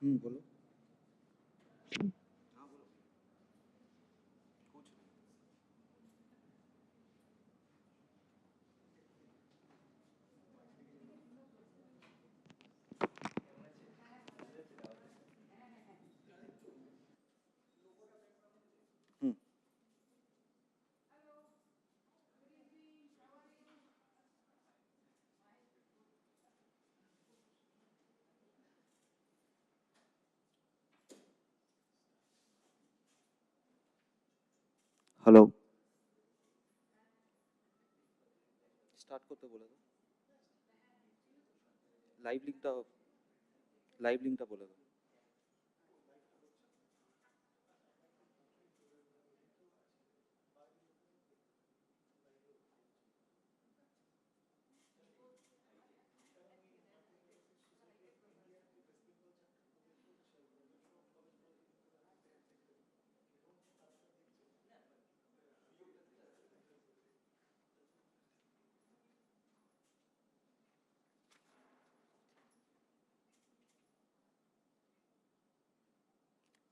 बोलो। Hello, start करते बोला था। लाइव लिंकটা बोला था।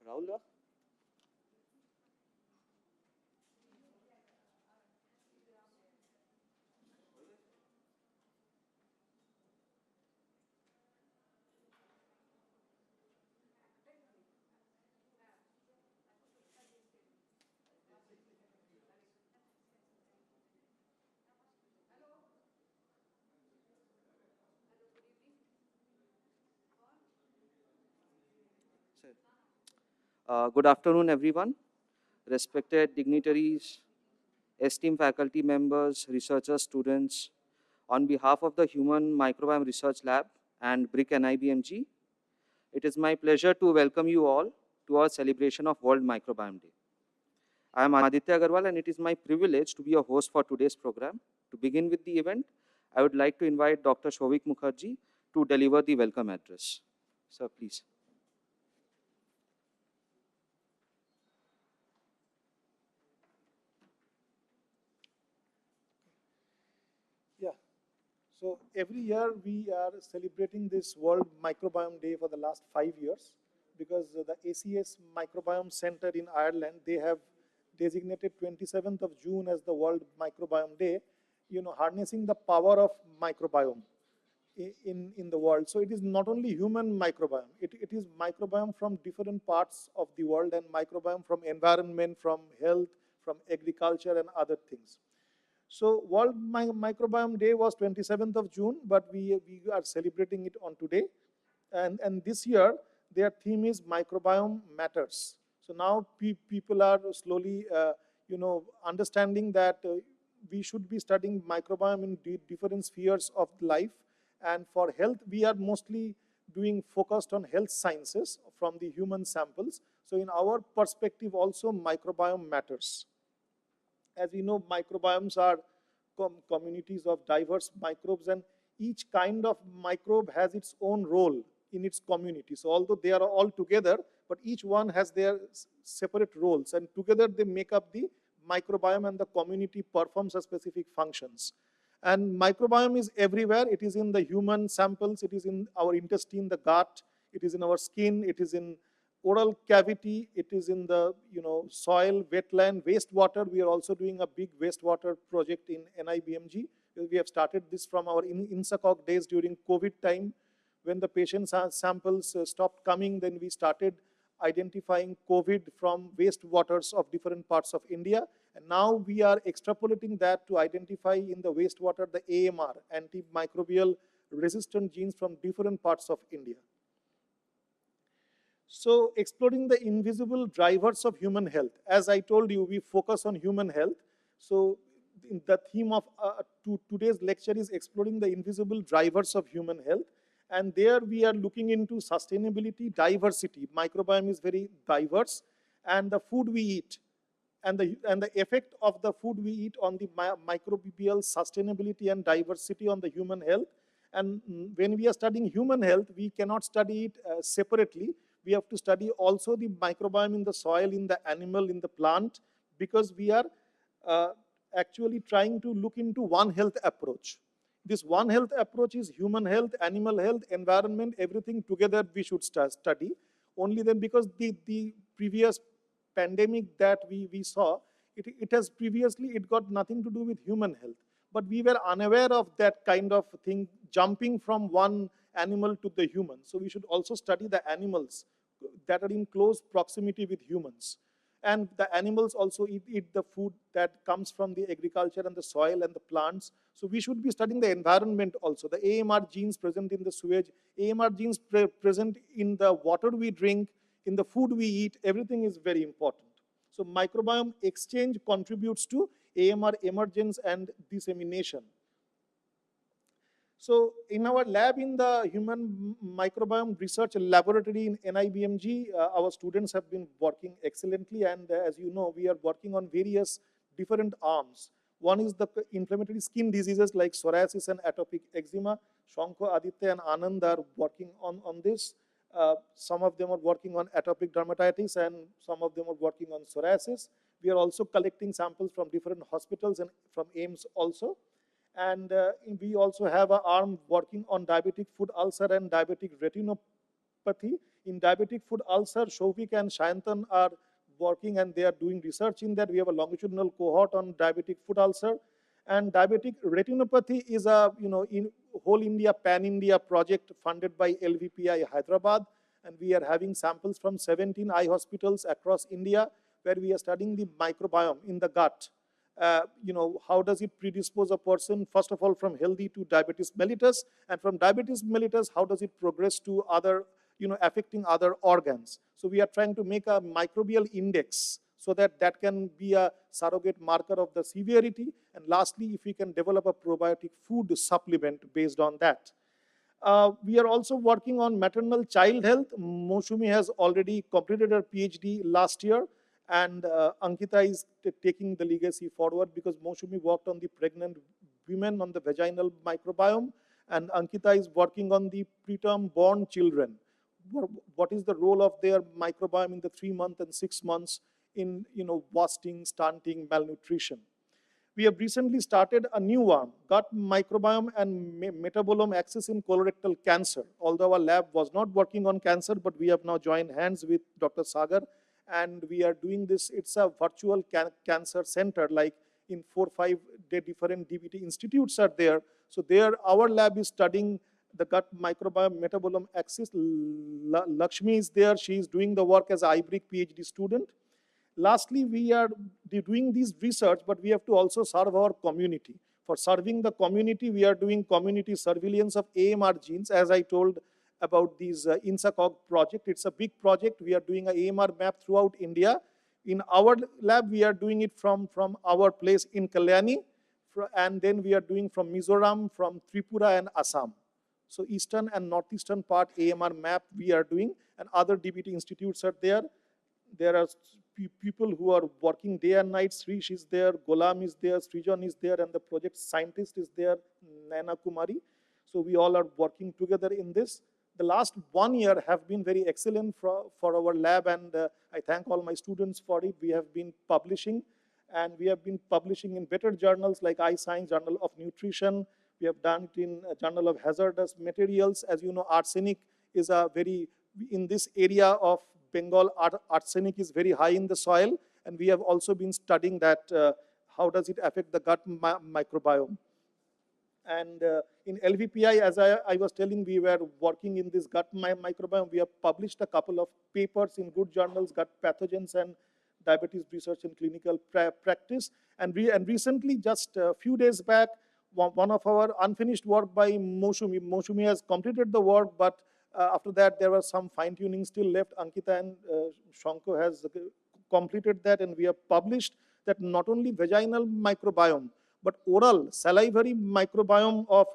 राहुल दा? Good afternoon, everyone. Respected dignitaries, esteemed faculty members, researchers, students. On behalf of the Human Microbiome Research Lab and BRIC NIBMG, it is my pleasure to welcome you all to our celebration of World Microbiome Day. I am Aditya Agarwal, and it is my privilege to be a host for today's program. To begin with the event, I would like to invite Dr. Shovik Mukherjee to deliver the welcome address. Sir, please. Yeah. So every year we are celebrating this World Microbiome Day for the last 5 years because the ACS Microbiome Center in Ireland, they have designated 27th of June as the World Microbiome Day, harnessing the power of microbiome in the world. So it is not only human microbiome, it is microbiome from different parts of the world and microbiome from environment, from health, from agriculture and other things. So World Microbiome Day was 27th of June, but we are celebrating it on today. And this year, their theme is Microbiome Matters. So now people are slowly, understanding that we should be studying microbiome in different spheres of life. And for health, we are mostly doing focused on health sciences from the human samples. So in our perspective also, microbiome matters. As we know, microbiomes are communities of diverse microbes, and each kind of microbe has its own role in its community. So although they are all together, but each one has their separate roles, and together they make up the microbiome, and the community performs a specific functions. And microbiome is everywhere. It is in the human samples, it is in our intestine, the gut, it is in our skin, it is in oral cavity, it is in the soil, wetland, wastewater. We are also doing a big wastewater project in NIBMG. We have started this from our INSACOG days during COVID time. When the patient samples stopped coming, then we started identifying COVID from wastewaters of different parts of India. And now we are extrapolating that to identify in the wastewater the AMR, antimicrobial resistant genes from different parts of India. So exploring the invisible drivers of human health. As I told you, we focus on human health. So the theme of today's lecture is exploring the invisible drivers of human health. And there we are looking into sustainability, diversity. Microbiome is very diverse, and the food we eat, and the effect of the food we eat on the microbial sustainability and diversity on the human health. And when we are studying human health, we cannot study it separately. We have to study also the microbiome in the soil, in the animal, in the plant, because we are actually trying to look into one health approach. This One Health approach is human health, animal health, environment, everything together we should study. Only then, because the previous pandemic that we saw, it has previously, it got nothing to do with human health. But we were unaware of that kind of thing, jumping from one animal to the human. So we should also study the animals that are in close proximity with humans. And the animals also eat the food that comes from the agriculture and the soil and the plants. So we should be studying the environment also. The AMR genes present in the sewage, AMR genes present in the water we drink, in the food we eat, everything is very important. So microbiome exchange contributes to AMR emergence and dissemination. So in our lab in the Human Microbiome Research Laboratory in NIBMG, our students have been working excellently, and as you know, we are working on various different arms. One is the inflammatory skin diseases like psoriasis and atopic eczema. Shankho, Aditya, and Anand are working on this. Some of them are working on atopic dermatitis, and some of them are working on psoriasis. We are also collecting samples from different hospitals and from AIIMS also. And we also have an arm working on diabetic foot ulcer and diabetic retinopathy. In diabetic foot ulcer, Shofik and Shayantan are working, and they are doing research in that. We have a longitudinal cohort on diabetic foot ulcer. And diabetic retinopathy is a in whole India, pan-India project funded by LVPI Hyderabad. And we are having samples from 17 eye hospitals across India, where we are studying the microbiome in the gut. How does it predispose a person, first of all, from healthy to diabetes mellitus, and from diabetes mellitus, how does it progress to other, affecting other organs. So we are trying to make a microbial index so that that can be a surrogate marker of the severity. And lastly, if we can develop a probiotic food supplement based on that. We are also working on maternal child health. Moshumi has already completed her PhD last year. And Ankita is taking the legacy forward, because Moshumi worked on the pregnant women on the vaginal microbiome, and Ankita is working on the preterm born children. What is the role of their microbiome in the 3 months and 6 months in wasting, stunting, malnutrition. We have recently started a new arm, gut microbiome and metabolome axis in colorectal cancer. Although our lab was not working on cancer, but we have now joined hands with Dr. Sagar, and we are doing this. It's a virtual cancer center, like in 4 or 5 different DBT institutes are there. So there, our lab is studying the gut microbiome metabolome axis. Lakshmi is there. She is doing the work as an IBRIC PhD student. Lastly, we are doing this research, but we have to also serve our community. For serving the community, we are doing community surveillance of AMR genes, as I told about this INSACOG project. It's a big project. We are doing an AMR map throughout India. In our lab, we are doing it from our place in Kalyani, and then we are doing from Mizoram, from Tripura and Assam. So eastern and northeastern part AMR map we are doing, and other DBT institutes are there. There are people who are working day and night. Srish is there, Golam is there, Srijan is there, and the project scientist is there, Naina Kumari. So we all are working together in this. The last 1 year have been very excellent for our lab, and I thank all my students for it. We have been publishing, and we have been publishing in better journals like iScience, Journal of Nutrition. We have done it in Journal of Hazardous Materials. As you know, arsenic is a very, in this area of Bengal, arsenic is very high in the soil, and we have also been studying that, how does it affect the gut microbiome. And in LVPI, as I was telling, we were working in this gut microbiome. We have published a couple of papers in good journals, Gut Pathogens and Diabetes Research and Clinical Practice. And recently, just a few days back, one of our unfinished work by Moshumi. Moshumi has completed the work, but after that, there was some fine-tuning still left. Ankita and Shanko has completed that, and we have published that not only vaginal microbiome, but oral salivary microbiome of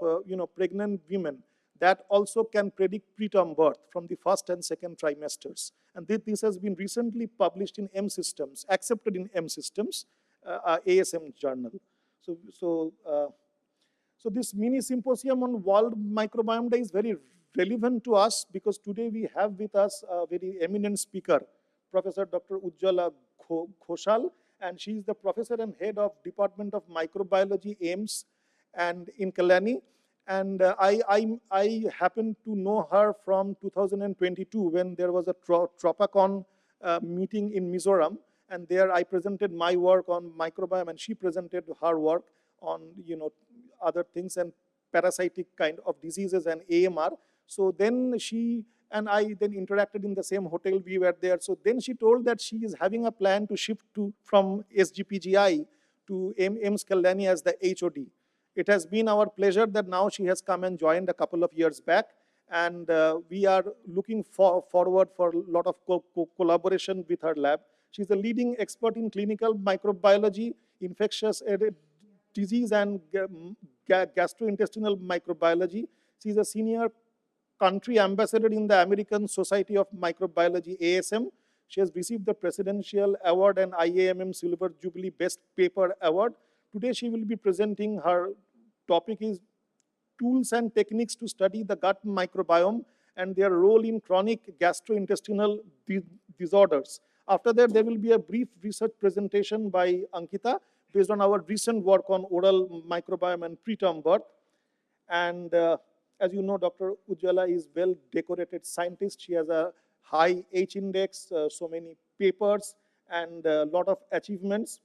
pregnant women, that also can predict preterm birth from the first and second trimesters. And this has been recently published in M Systems, accepted in M Systems, ASM journal. So this mini symposium on World Microbiome Day is very relevant to us, because today we have with us a very eminent speaker, Professor Dr. Ujjwala Ghoshal, and she is the professor and head of Department of Microbiology, AIIMS, and in Kalyani. And I happened to know her from 2022 when there was a Tropicon meeting in Mizoram, and there I presented my work on microbiome, and she presented her work on other things and parasitic kind of diseases and AMR. So then she and I then interacted in the same hotel we were there. So then she told that she is having a plan to shift from SGPGI to AIIMS Kalyani as the HOD. It has been our pleasure that now she has come and joined a couple of years back, and we are looking forward for a lot of collaboration with her lab. She's a leading expert in clinical microbiology, infectious disease, and gastrointestinal microbiology. She's a senior country ambassador in the American Society of Microbiology, ASM. She has received the Presidential Award and IAMM Silver Jubilee Best Paper Award. Today she will be presenting, her topic is tools and techniques to study the gut microbiome and their role in chronic gastrointestinal disorders. After that, there will be a brief research presentation by Ankita based on our recent work on oral microbiome and preterm birth. And as you know, Dr. Ujjwala is well-decorated scientist. She has a high H index, so many papers, and a lot of achievements.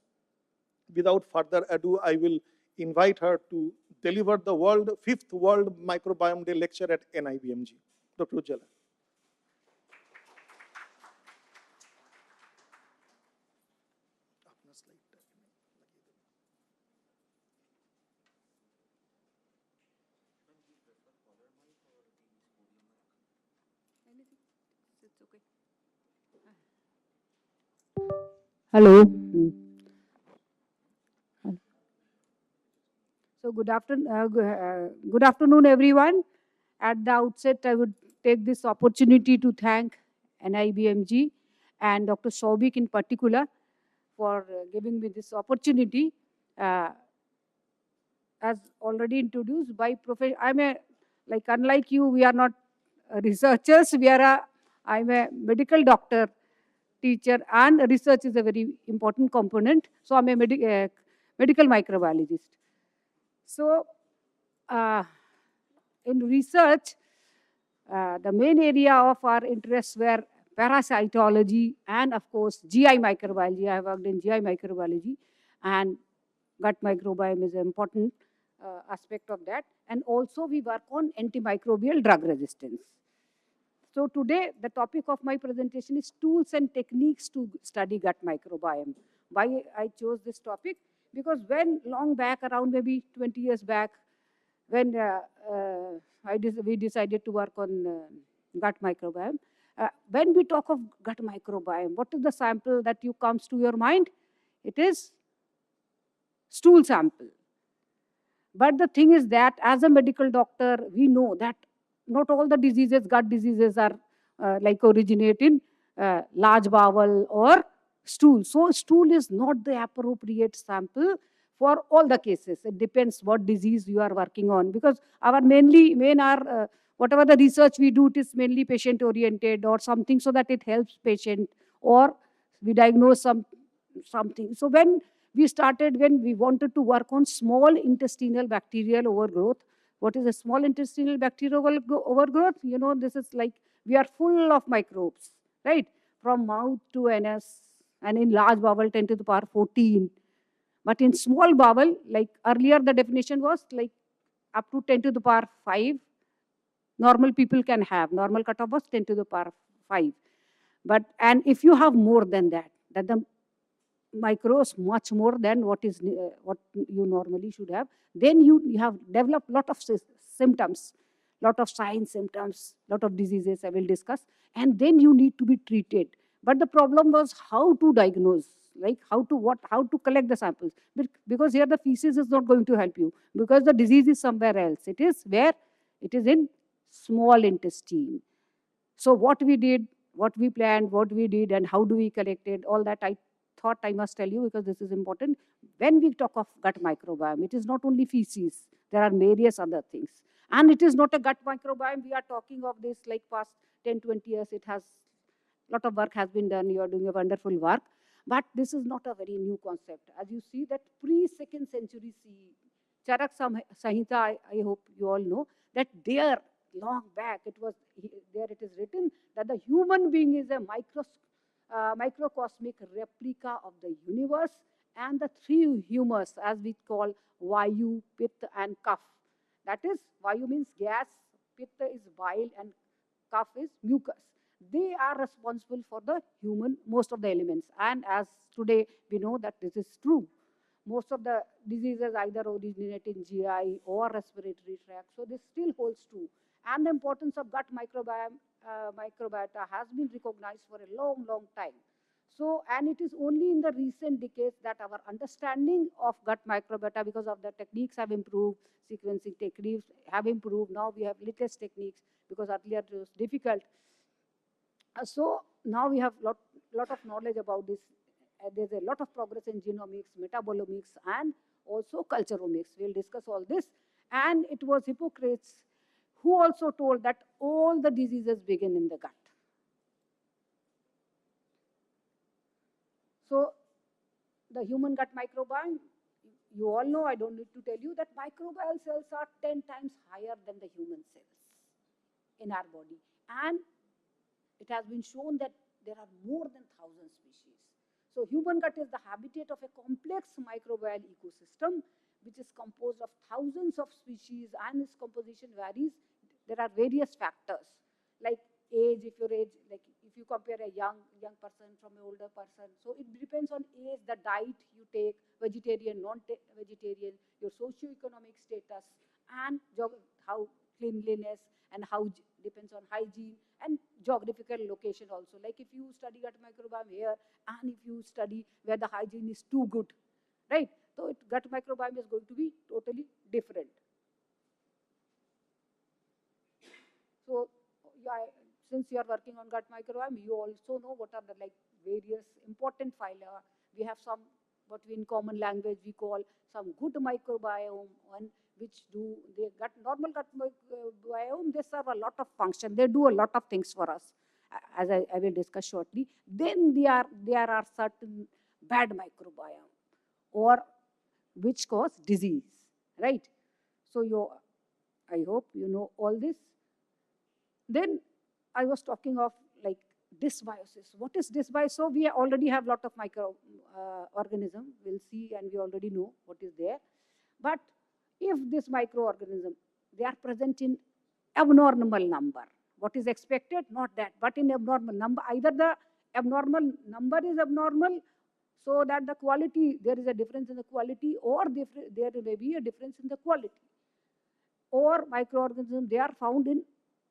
Without further ado, I will invite her to deliver the 5th World Microbiome Day lecture at NIBMG. Dr. Ujjwala. Hello. So good afternoon, everyone. At the outset, I would take this opportunity to thank NIBMG and Dr. Soubik in particular for giving me this opportunity. As already introduced by Professor, unlike you, we are not researchers. I'm a medical doctor, teacher, and research is a very important component. So I'm a medical microbiologist. So in research, the main area of our interests were parasitology and, of course, GI microbiology. I worked in GI microbiology, and gut microbiome is an important aspect of that. And also, we work on antimicrobial drug resistance. So today, the topic of my presentation is tools and techniques to study gut microbiome. Why I chose this topic? Because when long back, around maybe 20 years back, when we decided to work on gut microbiome, when we talk of gut microbiome, what is the sample that comes to your mind? It is stool sample. But the thing is that as a medical doctor, we know that not all the diseases, gut diseases, are originate in large bowel or stool. So stool is not the appropriate sample for all the cases. It depends what disease you are working on, because our whatever the research we do, it is mainly patient oriented or something, so that it helps patient, or we diagnose something. So when we wanted to work on small intestinal bacterial overgrowth. What is a small intestinal bacterial overgrowth? This is like we are full of microbes, right? From mouth to anus, and in large bowel 10 to the power 14. But in small bowel, like earlier the definition was like up to 10 to the power 5. Normal people can have. Normal cutoff was 10 to the power 5. And if you have more than that the micros much more than what you normally should have, then you have developed lot of symptoms, lot of signs, symptoms, lot of diseases I will discuss, and then you need to be treated. But the problem was how to diagnose, like how to collect the samples, because here the feces is not going to help you, because the disease is somewhere else. It is where? It is in small intestine. So what we did, what we planned, what we did, and how do we collect it, all that I thought I must tell you, because this is important. When we talk of gut microbiome, it is not only feces. There are various other things. And it is not a gut microbiome. We are talking of this like past 10, 20 years. It has, a lot of work has been done. You are doing a wonderful work. But this is not a very new concept. As you see that pre-2nd century CE, Charak Samhita, I hope you all know, that there, long back, there it is written that the human being is a microcosmic replica of the universe, and the three humors, as we call Vayu, Pitta, and Kaph. That is, Vayu means gas, Pitta is bile, and Kaph is mucus. They are responsible for the human, most of the elements. And as today we know that this is true. Most of the diseases either originate in GI or respiratory tract. So this still holds true. And the importance of gut microbiota has been recognized for a long, long time. So, and it is only in the recent decades that our understanding of gut microbiota, because of the techniques have improved, sequencing techniques have improved. Now we have latest techniques, because earlier it was difficult. So now we have lot of knowledge about this. There's a lot of progress in genomics, metabolomics, and also culturomics. We'll discuss all this. And it was Hippocrates who also told that all the diseases begin in the gut. So the human gut microbiome, you all know, I don't need to tell you, that microbial cells are 10 times higher than the human cells in our body. And it has been shown that there are more than 1,000 species. So human gut is the habitat of a complex microbial ecosystem, which is composed of thousands of species, and its composition varies. There are various factors, like age, if you compare a young person from an older person. So it depends on age, the diet you take, vegetarian, non-vegetarian, your socioeconomic status, and how cleanliness, and how depends on hygiene and geographical location also. Like if you study gut microbiome here, and if you study where the hygiene is too good, right? So gut microbiome is going to be totally different. So since you are working on gut microbiome, you also know what are the various important phyla. We have some, what we in common language we call some good microbiome, one which normal gut microbiome, they serve a lot of function. They do a lot of things for us, as I will discuss shortly. Then there are certain bad microbiome, or which cause disease, right? So I hope you know all this. Then I was talking of dysbiosis. What is dysbiosis? So we already have a lot of microorganism. We'll see, and we already know what is there. But if this microorganism, they are present in abnormal number, what is expected? Not that, but in abnormal number. Either the abnormal number is abnormal, so that the quality, there is a difference in the quality, or there may be a difference in the quality. Or microorganisms,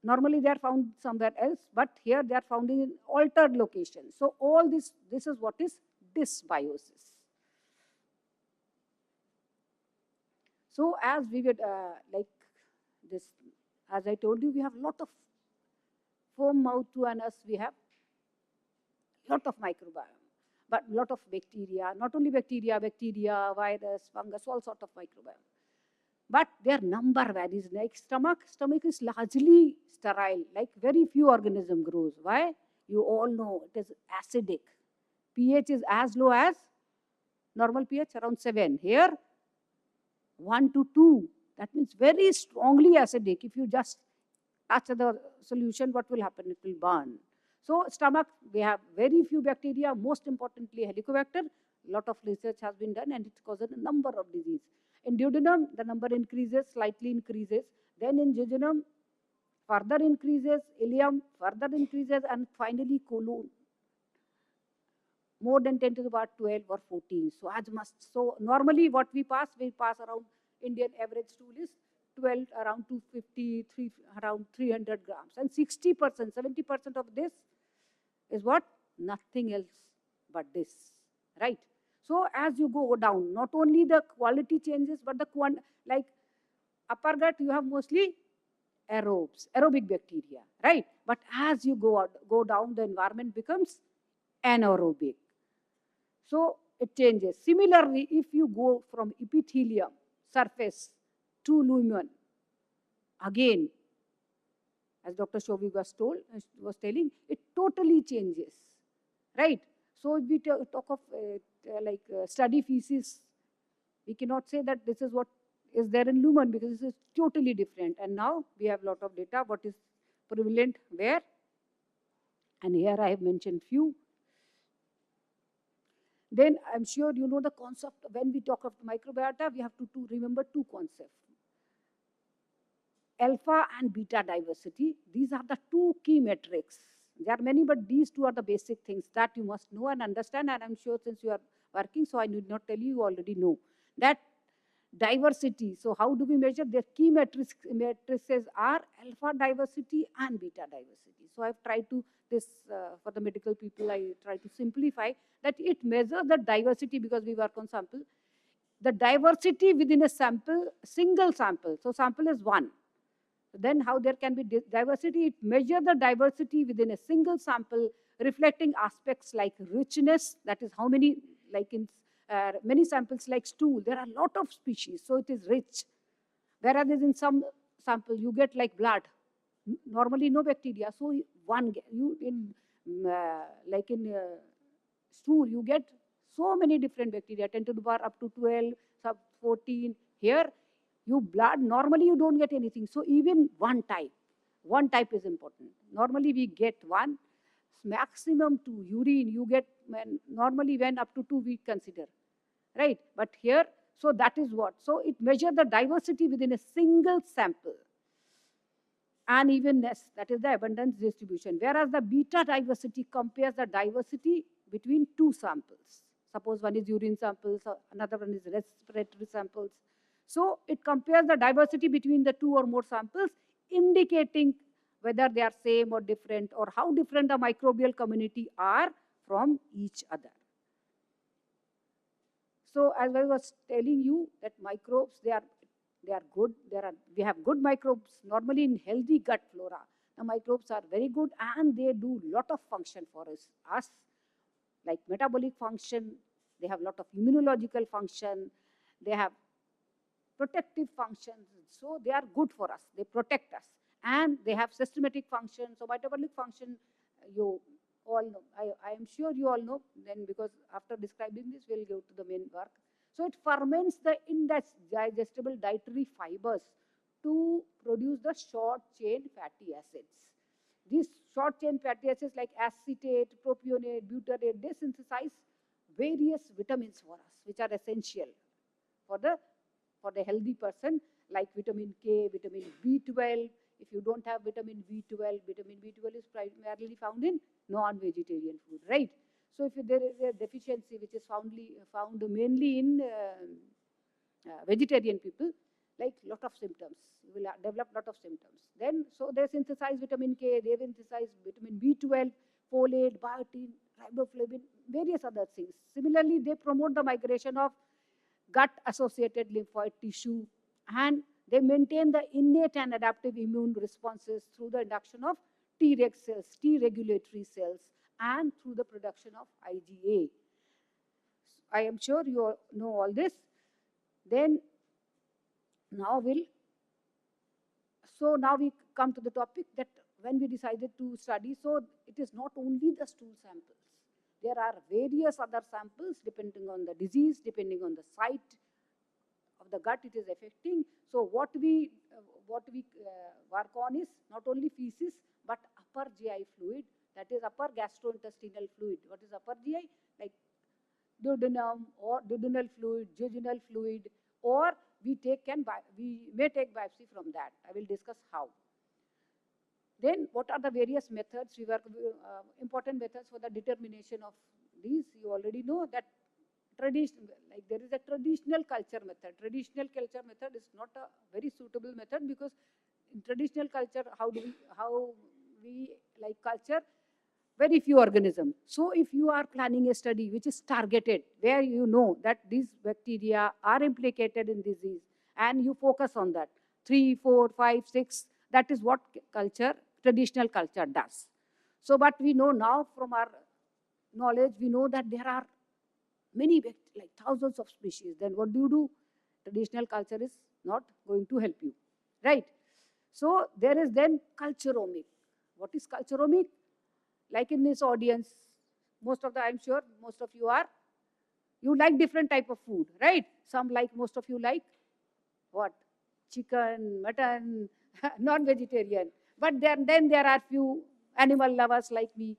normally they are found somewhere else, but here they are found in altered locations. So all this is what is dysbiosis. So as we would as I told you, we have a lot of foam mouth to and us, we have a lot of microbiome, but a lot of bacteria, not only bacteria, virus, fungus, all sort of microbiome. But their number varies. Like stomach is largely sterile, like very few organism grows. Why? You all know it is acidic. pH is as low as normal pH, around 7. Here, 1 to 2. That means very strongly acidic. If you just touch the solution, what will happen? It will burn. So stomach, we have very few bacteria, most importantly Helicobacter. A lot of research has been done, and it causes a number of diseases. In duodenum, the number increases, slightly increases. Then in jejunum, further increases, ileum, further increases, and finally colon, more than 10 to the power 12 or 14. So as must. So normally what we pass around, Indian average stool is 12, around 250, around 300 grams. And 60%, 70% of this is what? Nothing else but this, right? So as you go down, not only the quality changes, but the like upper gut, you have mostly aerobic bacteria, right? But as you go down, the environment becomes anaerobic. So it changes. Similarly, if you go from epithelium surface to lumen, again, as Dr. Shovik was telling, it totally changes, right? So if we talk of study feces, we cannot say that this is what is there in lumen, because this is totally different. And now we have a lot of data, what is prevalent where. And here I have mentioned few. Then I'm sure you know the concept. When we talk of microbiota, we have to remember two concepts. Alpha and beta diversity. These are the two key metrics. There are many, but these two are the basic things that you must know and understand. And I'm sure since you are working, so I need not tell you, you already know that diversity. So how do we measure? Their key matrices are alpha diversity and beta diversity. So I've tried to, for the medical people, I try to simplify that it measures the diversity, because we work on sample, the diversity within a sample, single sample. So sample is one. Then how there can be diversity? It measures the diversity within a single sample, reflecting aspects like richness, that is how many, like in many samples like stool, there are a lot of species, so it is rich. Whereas in some sample, you get like blood, normally no bacteria, so one, you in, like in stool, you get so many different bacteria, 10 to the power up to 12, sub 14. Here, you blood, normally you don't get anything. So even one type is important. Normally we get one, maximum two. Urine, you get, normally when up to 2 we consider, right? But here, so that is what. So it measures the diversity within a single sample. And evenness, that is the abundance distribution. Whereas the beta diversity compares the diversity between two samples. Suppose one is urine samples, another one is respiratory samples. So it compares the diversity between the two or more samples, indicating whether they are same or different, or how different the microbial community are from each other. So as I was telling you that microbes, they are good. We have good microbes normally in healthy gut flora. The microbes are very good and they do lot of function for us, like metabolic function. They have lot of immunological function. They have protective functions. So they are good for us. They protect us. And they have systematic function. So metabolic function, you all know. I am sure you all know, then, because after describing this, we'll go to the main work. So it ferments the indigestible dietary fibers to produce the short chain fatty acids. These short chain fatty acids like acetate, propionate, butyrate, they synthesize various vitamins for us, which are essential for the healthy person, like vitamin K, vitamin B12. If you don't have vitamin B12, vitamin B12 is primarily found in non-vegetarian food, right? So if there is a deficiency which is found mainly in vegetarian people, like lot of symptoms, you will develop lot of symptoms. Then, so they synthesize vitamin K, they synthesize vitamin B12, folate, biotin, riboflavin, various other things. Similarly, they promote the migration of gut-associated lymphoid tissue, and they maintain the innate and adaptive immune responses through the induction of Treg cells, T regulatory cells, and through the production of IgA. I am sure you know all this. Then now we come to the topic that when we decided to study, so it is not only the stool samples. There are various other samples depending on the disease, depending on the site of the gut it is affecting. So what we work on is not only feces, but upper GI fluid, that is upper gastrointestinal fluid. What is upper GI? Like duodenum or duodenal fluid, jejunal fluid, or we may take biopsy from that. I will discuss how. Then what are the various methods? We work important methods for the determination of these. You already know that there is a traditional culture method. Traditional culture method is not a very suitable method, because in traditional culture, how we like culture very few organisms. So if you are planning a study which is targeted, where you know that these bacteria are implicated in disease, and you focus on that, 3, 4, 5, 6, that is what traditional culture does. So, but we know now from our knowledge, we know that there are many, like thousands of species. Then what do? Traditional culture is not going to help you, right? So there is then culturomic. What is culturomic? Like in this audience, I'm sure most of you like different type of food, right? Most of you like what? Chicken, mutton, non-vegetarian. But then there are few animal lovers like me,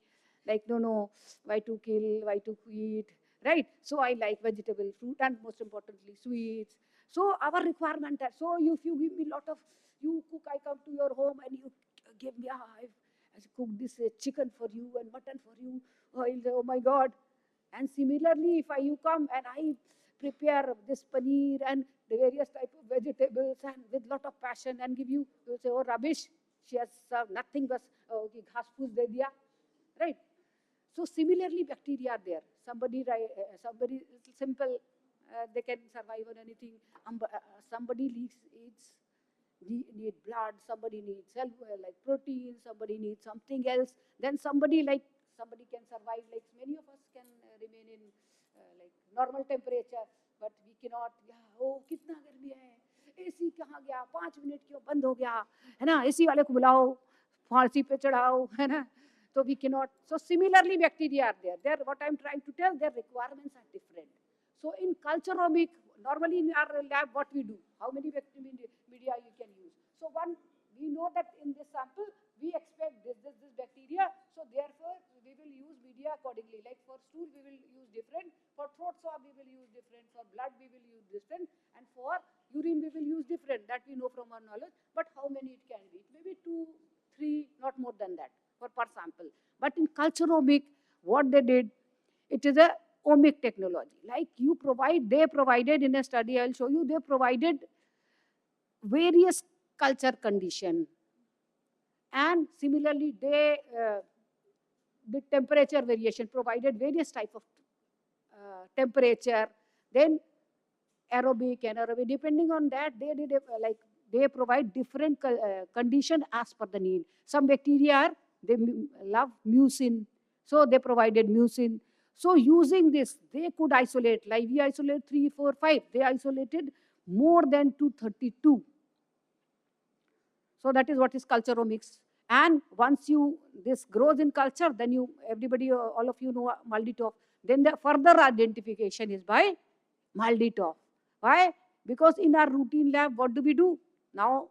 like, no, why to kill, why to eat, right? So I like vegetable, fruit, and most importantly, sweets. So our requirement, so if you give me lot of, you cook, I come to your home and you give me, I cook this chicken for you and mutton for you. Oh, oh my God. And similarly, if you come and I prepare this paneer and the various type of vegetables and with lot of passion and give you, you say, oh, rubbish. She has served nothing but ghas foos de diya, right? So similarly, bacteria are there. Somebody simple, they can survive on anything. Somebody eats need blood, somebody needs like protein, somebody needs something else. Then somebody can survive, like many of us can remain in like normal temperature, but we cannot. Yeah, oh, कितना गर्मी है, AC कहाँ गया, 5 minute क्यों बंद हो गया, है ना, एसी वाले को बुलाओ, फांसी पे चढ़ाओ, है ना. So we cannot. So similarly, bacteria are there. There, what I'm trying to tell, their requirements are different. So in culturomic, normally in our lab, what we do? How many media you can use? So one, we know that in this sample, we expect this bacteria. So therefore, we will use media accordingly. Like for stool, we will use different. For throat swab, we will use different. For blood, we will use different. And for urine, we will use different. That we know from our knowledge. But how many it can be? Maybe 2, 3, not more than that for per sample. But in culturomic, what they did, it is a omic technology. Like they provided in a study, I'll show you, they provided various culture condition. And similarly, they the temperature variation, provided various type of temperature. Then aerobic, anaerobic, depending on that, they did they provide different condition as per the need. Some bacteria they love mucin, so they provided mucin. So using this, they could isolate, like we isolate 3, 4, 5. They isolated more than 232. So that is what is culturomics. And once this grows in culture, then everybody, all of you know MALDI-TOF. Then the further identification is by MALDI-TOF. Why? Because in our routine lab, what do we do? Now,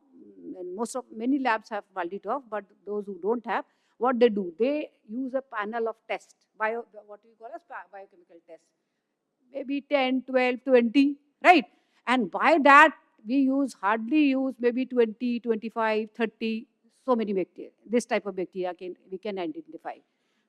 many labs have MALDI-TOF, but those who don't have, what they do? They use a panel of tests, what we call as biochemical tests. Maybe 10, 12, 20, right? And by that, we hardly use maybe 20, 25, 30, so many bacteria. This type of bacteria we can identify.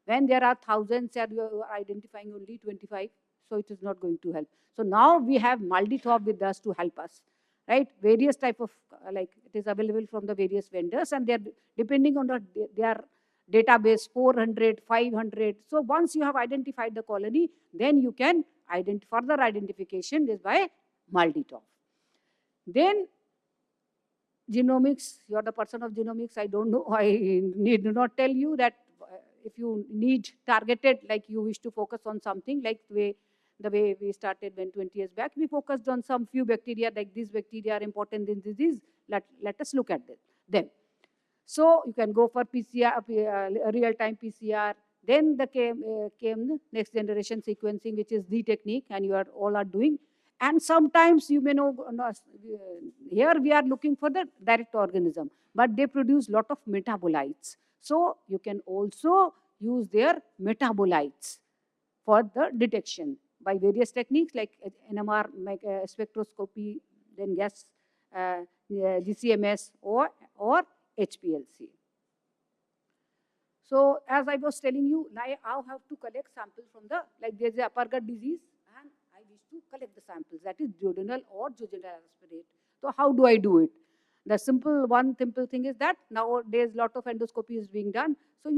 When there are thousands and you are identifying only 25, so it is not going to help. So now we have MALDI-TOF with us to help us, right? Various type of, it is available from the various vendors, and they're depending on their database, 400, 500. So once you have identified the colony, then you can further identification is by MALDI-TOF. Then genomics, you are the person of genomics. I don't know, I need not tell you that if you need targeted, like you wish to focus on something, like the way we started when 20 years back, we focused on some few bacteria, like these bacteria are important in disease. Let us look at them. So you can go for PCR, real-time PCR. Then came next generation sequencing, which is the technique, and you all are doing. And sometimes you may know, here we are looking for the direct organism, but they produce lot of metabolites. So you can also use their metabolites for the detection by various techniques like NMR spectroscopy, then gas, GCMS or HPLC. So as I was telling you, now I have to collect samples from like there's a upper gut disease, and I wish to collect the samples, that is duodenal or jejunal aspirate. So how do I do it? The simple thing is that nowadays lot of endoscopy is being done. So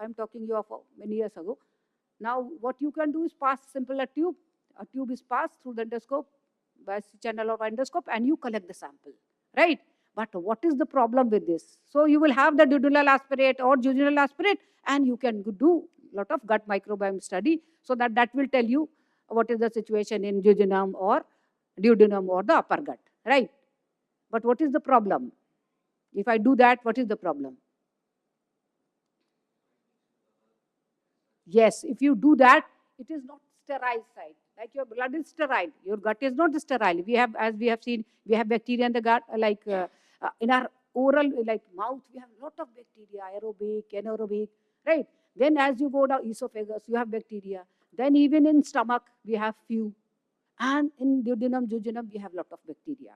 I'm talking you of many years ago. Now what you can do is pass a tube. A tube is passed through the endoscope, by channel of endoscope, and you collect the sample, right? But what is the problem with this? So you will have the duodenal aspirate or jejunal aspirate, and you can do a lot of gut microbiome study, so that will tell you what is the situation in jejunum or duodenum or the upper gut, right? But what is the problem? If I do that, what is the problem? Yes, if you do that, it is not sterile site. Like your blood is sterile, your gut is not sterile. We have, as we have seen, we have bacteria in the gut, in our oral, like mouth, we have a lot of bacteria, aerobic, anaerobic, right? Then as you go down esophagus, you have bacteria. Then even in stomach, we have few. And in duodenum, jejunum, we have lot of bacteria.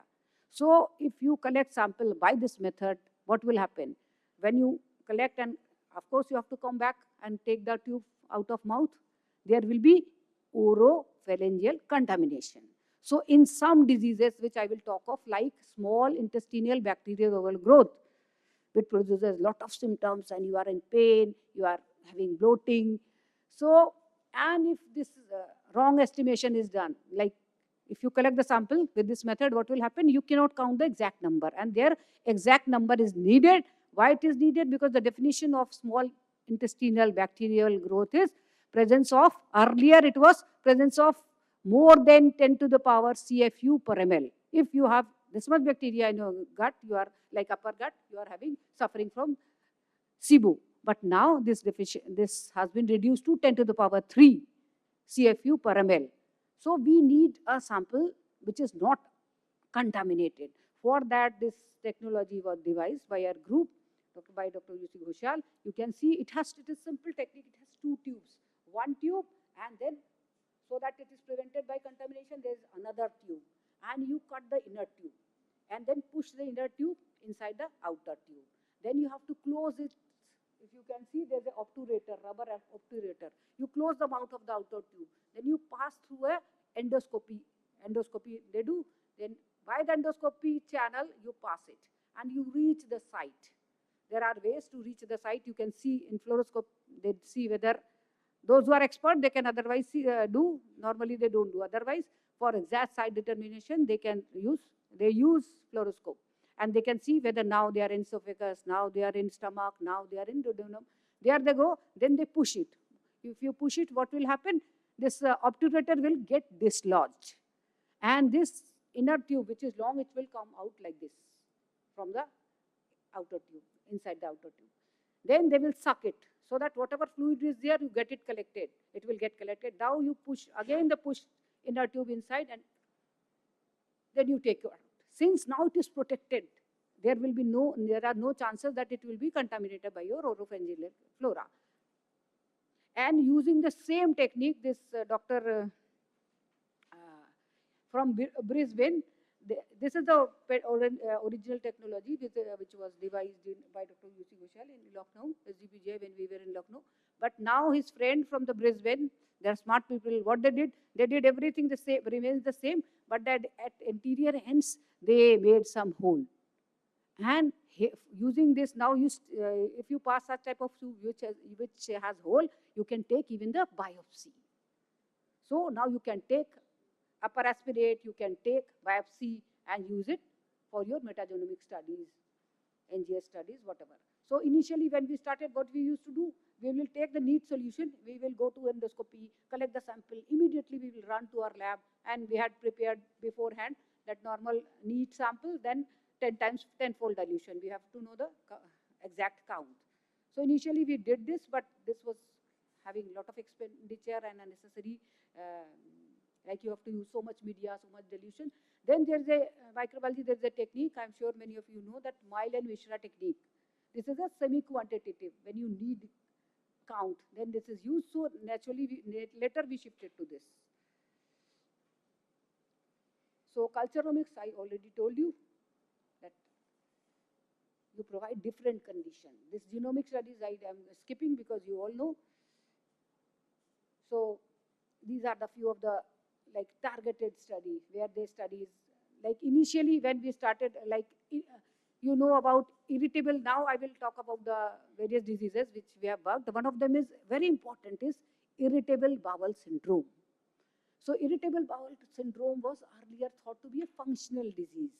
So if you collect sample by this method, what will happen? When you collect, and of course you have to come back and take the tube out of mouth, there will be oropharyngeal contamination. So in some diseases, which I will talk of, like small intestinal bacterial growth, which produces a lot of symptoms, and you are in pain, you are having bloating. So, and if this wrong estimation is done, like if you collect the sample with this method, what will happen? You cannot count the exact number, and their exact number is needed. Why it is needed? Because the definition of small intestinal bacterial growth is presence of, earlier it was presence of more than 10 to the power CFU per ml. If you have this much bacteria in your gut, you are like upper gut, you are having suffering from SIBO. But now this has been reduced to 10 to the power 3 CFU per ml. So we need a sample which is not contaminated. For that, this technology was devised by our group, by Dr. U.C. Ghoshal. You can see it is simple technique. It has two tubes. One tube, and then so that it is prevented by contamination, there is another tube. And you cut the inner tube and then push the inner tube inside the outer tube. Then you have to close it. If you can see, there's an obturator, rubber obturator. You close the mouth of the outer tube. Then you pass through a endoscopy. Endoscopy they do. Then by the endoscopy channel, you pass it and you reach the site. There are ways to reach the site. You can see in fluoroscope, they see whether those who are expert, they can otherwise do. Normally, they don't do. Otherwise, for exact site determination, they use fluoroscope. And they can see whether now they are in esophagus, now they are in stomach, now they are in duodenum. There they go, then they push it. If you push it, what will happen? This obturator will get dislodged. And this inner tube, which is long, it will come out like this from the outer tube, inside the outer tube. Then they will suck it, so that whatever fluid is there, you get it collected. It will get collected. Now you push, again the push inner tube inside, and then you take it out. Since now it is protected, there are no chances that it will be contaminated by your oropharyngeal flora. And using the same technique, this doctor from Brisbane, this is the original technology which was devised by Dr. U.C. Ghoshal in Lucknow, SGPJ, when we were in Lucknow. But now his friend from the Brisbane, they are smart people, what they did everything the same, remains the same, but that at interior ends, they made some hole. And using this now, if you pass such type of tube which has hole, you can take even the biopsy. So now you can take upper aspirate, you can take biopsy and use it for your metagenomic studies, NGS studies, whatever. So initially when we started, what we used to do, we will take the neat solution, we will go to endoscopy, collect the sample, immediately we will run to our lab, and we had prepared beforehand that normal neat sample, then 10 times tenfold dilution. We have to know the exact count. So initially we did this, but this was having a lot of expenditure and unnecessary, like you have to use so much media, so much dilution. Then there's a microbiology, there's a technique, I'm sure many of you know, that Mile and Mishra technique. This is a semi-quantitative. When you need count, then this is used. So naturally, later we shifted to this. So culturomics, I already told you that you provide different conditions. This genomic studies I am skipping because you all know. So these are the few of the like targeted study where they studies, like initially when we started, like you know about irritable. Now I will talk about the various diseases which we have worked. One of them is very important, is irritable bowel syndrome. So irritable bowel syndrome was earlier thought to be a functional disease,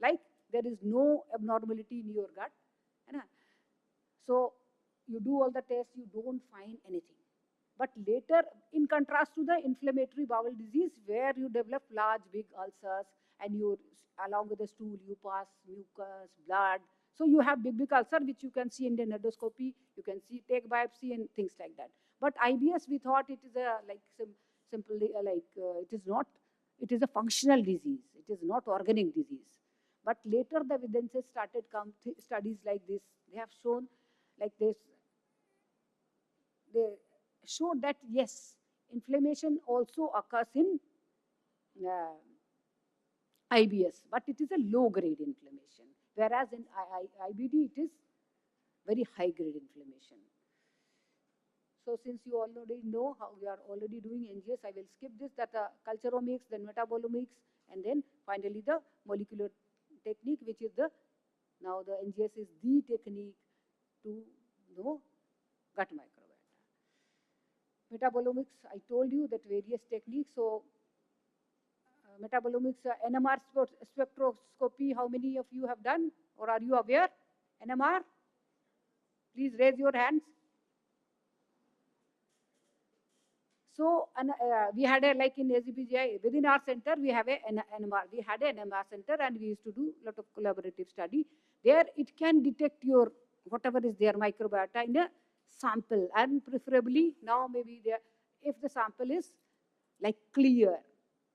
like there is no abnormality in your gut. So you do all the tests, you don't find anything. But later, in contrast to the inflammatory bowel disease, where you develop large, big ulcers, and you, along with the stool, you pass mucus, blood. So you have big, big ulcer, which you can see in the endoscopy. You can see, take biopsy and things like that. But IBS, we thought it is a like some simply it is a functional disease. It is not organic disease. But later the evidences started come, studies like this, they have shown like this, they showed that yes, inflammation also occurs in uh, IBS, but it is a low grade inflammation, whereas in IBD it is very high grade inflammation. So since you already know how we are already doing NGS, I will skip this, that culturomics, then metabolomics, and then finally the molecular technique, which is now the NGS is the technique to know gut microbiota. Metabolomics, I told you that various techniques. So metabolomics, NMR spectroscopy, how many of you have done or are you aware? NMR? Please raise your hands. So we had like in AZBGI, within our center, we have NMR. We had an NMR center and we used to do a lot of collaborative study. There it can detect your, whatever is there, microbiota in a sample, and preferably now maybe there, if the sample is like clear,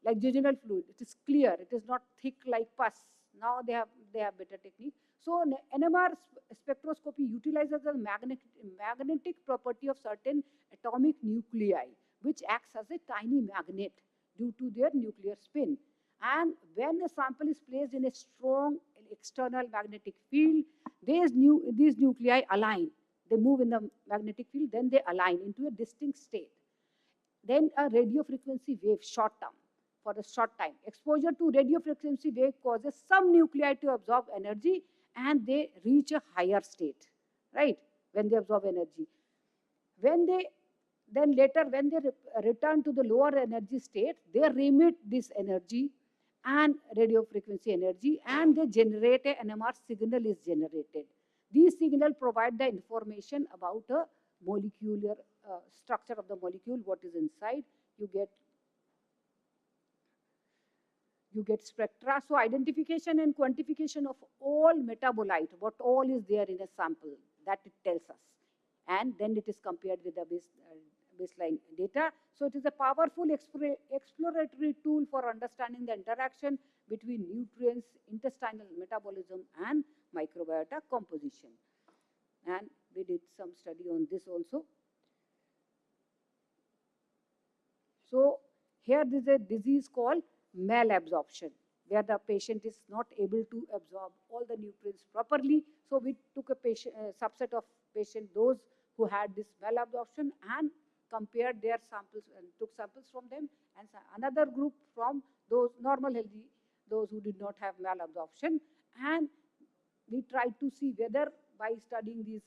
like jejunal fluid, it is clear, it is not thick like pus. Now they have better technique. So NMR spectroscopy utilizes the magnetic property of certain atomic nuclei, which acts as a tiny magnet due to their nuclear spin. And when a sample is placed in a strong external magnetic field, these nuclei align. They move in the magnetic field, then they align into a distinct state. Then a radio frequency wave, short term, for a short time. Exposure to radio frequency wave causes some nuclei to absorb energy and they reach a higher state, right, when they absorb energy. Then later, when they return to the lower energy state, they remit this energy and radio frequency energy, and they generate a NMR signal is generated. These signals provide the information about a molecular structure of the molecule, what is inside. You get spectra. So identification and quantification of all metabolite, what all is there in a sample, that it tells us. And then it is compared with the baseline data. So it is a powerful exploratory tool for understanding the interaction between nutrients, intestinal metabolism, and microbiota composition. And we did some study on this also. So here there is a disease called malabsorption, where the patient is not able to absorb all the nutrients properly. So we took a subset of patients, those who had this malabsorption, and compared their samples and took samples from them, and another group from those normal healthy, those who did not have malabsorption. And we tried to see whether by studying these,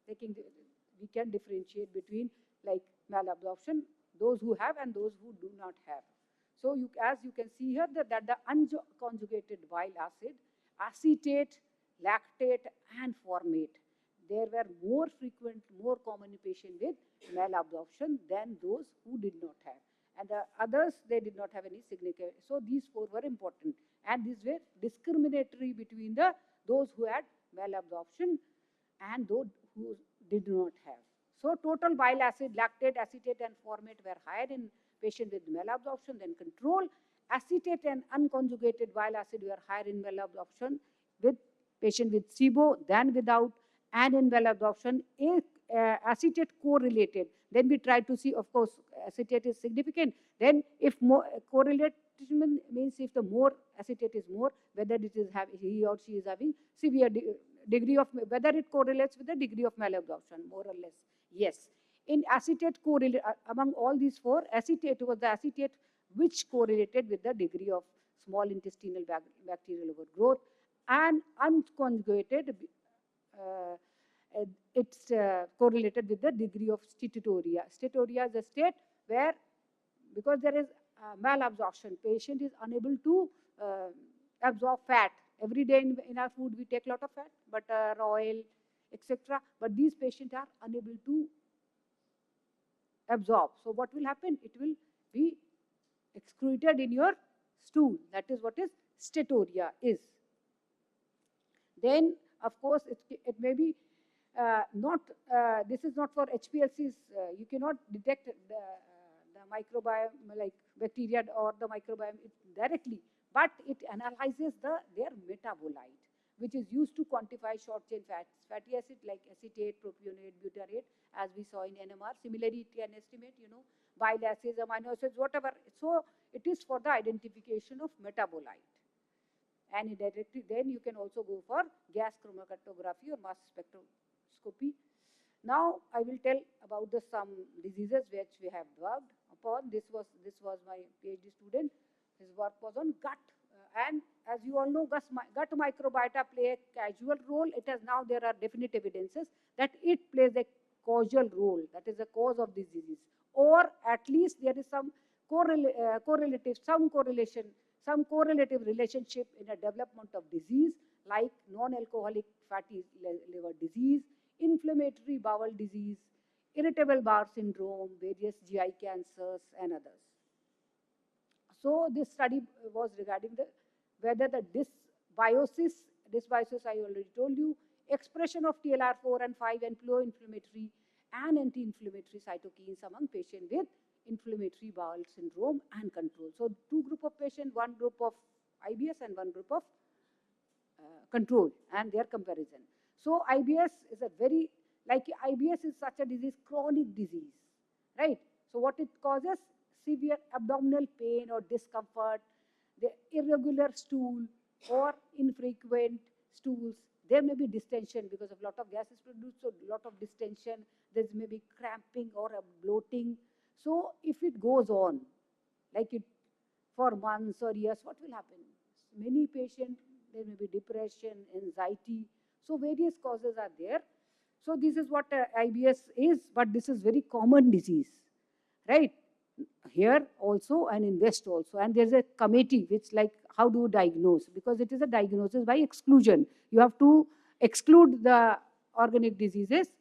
we can differentiate between like malabsorption, those who have and those who do not have. So as you can see here, that the unconjugated bile acid, acetate, lactate, and formate, there were more frequent, more common in patients with malabsorption than those who did not have. And the others, they did not have any significant. So these four were important. And these were discriminatory between those who had malabsorption and those who did not have. So total bile acid, lactate, acetate, and formate were higher in patients with malabsorption than control. Acetate and unconjugated bile acid were higher in malabsorption with patient with SIBO than without, and in malabsorption, acetate correlated. Then we tried to see, of course, acetate is significant. Then if more correlation means if the more acetate is more, whether it is he or she is having severe degree of, whether it correlates with the degree of malabsorption, more or less. Yes. In acetate among all these four, acetate was the acetate which correlated with the degree of small intestinal bacterial overgrowth, and unconjugated, it's correlated with the degree of steatorrhea. Steatorrhea is a state where, because there is malabsorption, patient is unable to absorb fat. Every day in our food we take a lot of fat, butter, oil, etc. But these patients are unable to absorb. So what will happen? It will be excreted in your stool. That is what is steatorrhea is. Then, of course, it may be not, this is not for HPLCs. You cannot detect the microbiome, like bacteria or the microbiome directly, but it analyzes their metabolite, which is used to quantify short-chain fatty acid like acetate, propionate, butyrate, as we saw in NMR. Similarly, it can estimate, bile acids, amino acids, whatever. So it is for the identification of metabolite. And indirectly, then you can also go for gas chromatography or mass spectroscopy. Now I will tell about some diseases which we have worked upon. This was my PhD student. His work was on gut, and as you all know, gut microbiota play a causal role. There are definite evidences that it plays a causal role. That is the cause of this disease, or at least there is some correlative relationship in a development of disease like non-alcoholic fatty liver disease, inflammatory bowel disease, irritable bowel syndrome, various GI cancers, and others. So this study was regarding whether the dysbiosis I already told you, expression of TLR4 and 5 and pro-inflammatory and anti-inflammatory cytokines among patients with inflammatory bowel syndrome and control. So two group of patients, one group of IBS and one group of control, and their comparison. So IBS is IBS is such a disease, chronic disease, right? So what it causes? Severe abdominal pain or discomfort, the irregular stool or infrequent stools. There may be distension because of lot of gas is produced, so lot of distension. There may be cramping or a bloating. So if it goes on, like it for months or years, what will happen? Many patients, there may be depression, anxiety. So various causes are there. So this is what IBS is, but this is very common disease, right? Here also and in West also. And there's a committee which how do you diagnose? Because it is a diagnosis by exclusion. You have to exclude the organic diseases.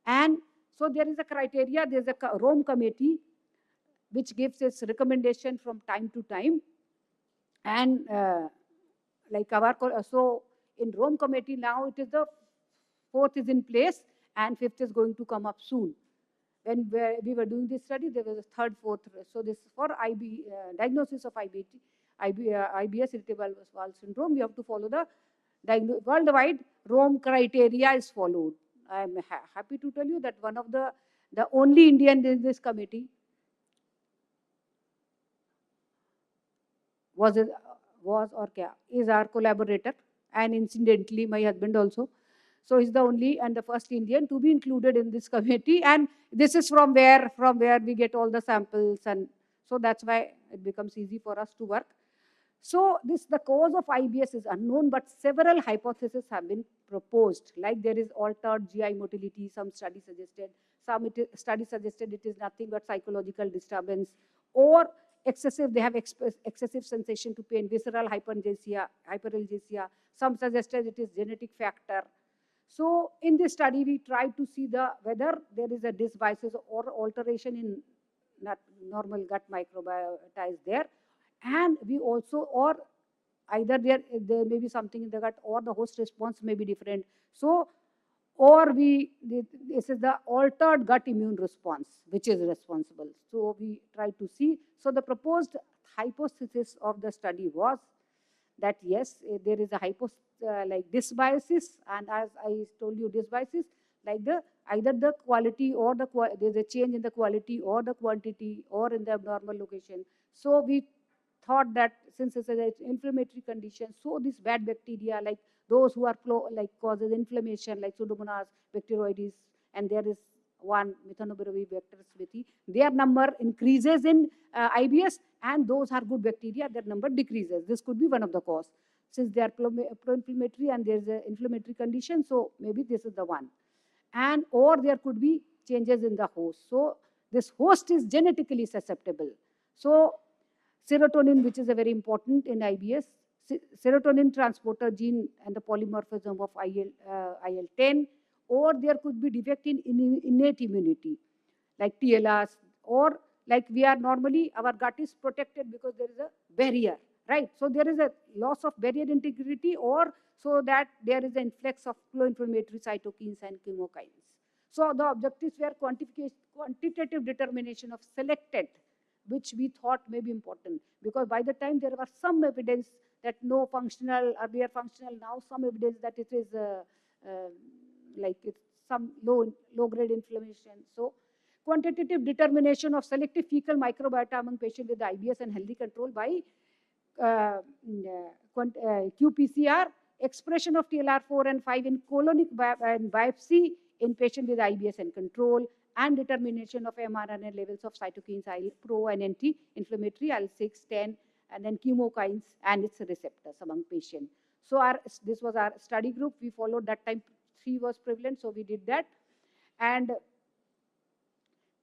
And so there is a criteria, there's a Rome committee which gives its recommendation from time to time. And so in Rome committee now it is the 4th is in place and 5th is going to come up soon. When we were doing this study, there was a 3rd, 4th. So this for diagnosis of IBS, irritable bowel syndrome, we have to follow the worldwide Rome criteria is followed. I am happy to tell you that one of the only Indian in this committee is our collaborator, and incidentally my husband also. So he's the only and the first Indian to be included in this committee. And this is from where we get all the samples, and so that's why it becomes easy for us to work. So the cause of IBS is unknown, but several hypotheses have been proposed. Like there is altered GI motility, some study suggested it is nothing but psychological disturbance, or they have excessive sensation to pain, visceral hyperalgesia. Some suggested it is genetic factor. So in this study, we tried to see whether there is a dysbiosis or alteration in normal gut microbiota is there, and we also, or either there may be something in the gut, or the host response may be different. So, this is the altered gut immune response which is responsible. So we tried to see. So the proposed hypothesis of the study was that yes, there is a dysbiosis, and as I told you, dysbiosis either the quality or there's a change in the quality or the quantity or in the abnormal location. So we thought that since it's an inflammatory condition, so this bad bacteria, like those who are causes inflammation, like Pseudomonas bacteroides, and there is one Methanobrevibacter, their number increases in IBS, and those are good bacteria, their number decreases. This could be one of the cause. Since they are pro-inflammatory and there is an inflammatory condition, so maybe this is the one. And or there could be changes in the host. So this host is genetically susceptible. So serotonin, which is a very important in IBS, serotonin transporter gene and the polymorphism of IL-10, or there could be defect in innate immunity, like TLRs, or like we are normally, our gut is protected because there is a barrier, right? So there is a loss of barrier integrity, or so that there is an influx of pro-inflammatory cytokines and chemokines. So the objectives were quantitative determination of selected which we thought may be important, because by the time there was some evidence that no functional, earlier functional, now some evidence that it is like it's some low grade inflammation. So quantitative determination of selective fecal microbiota among patients with IBS and healthy control by qPCR, expression of TLR4 and 5 in colonic biopsy in patient with IBS and control, and determination of mRNA levels of cytokines pro and anti-inflammatory IL-6, 10, and then chemokines and its receptors among patients. So this was our study group. We followed that time 3 was prevalent, so we did that. And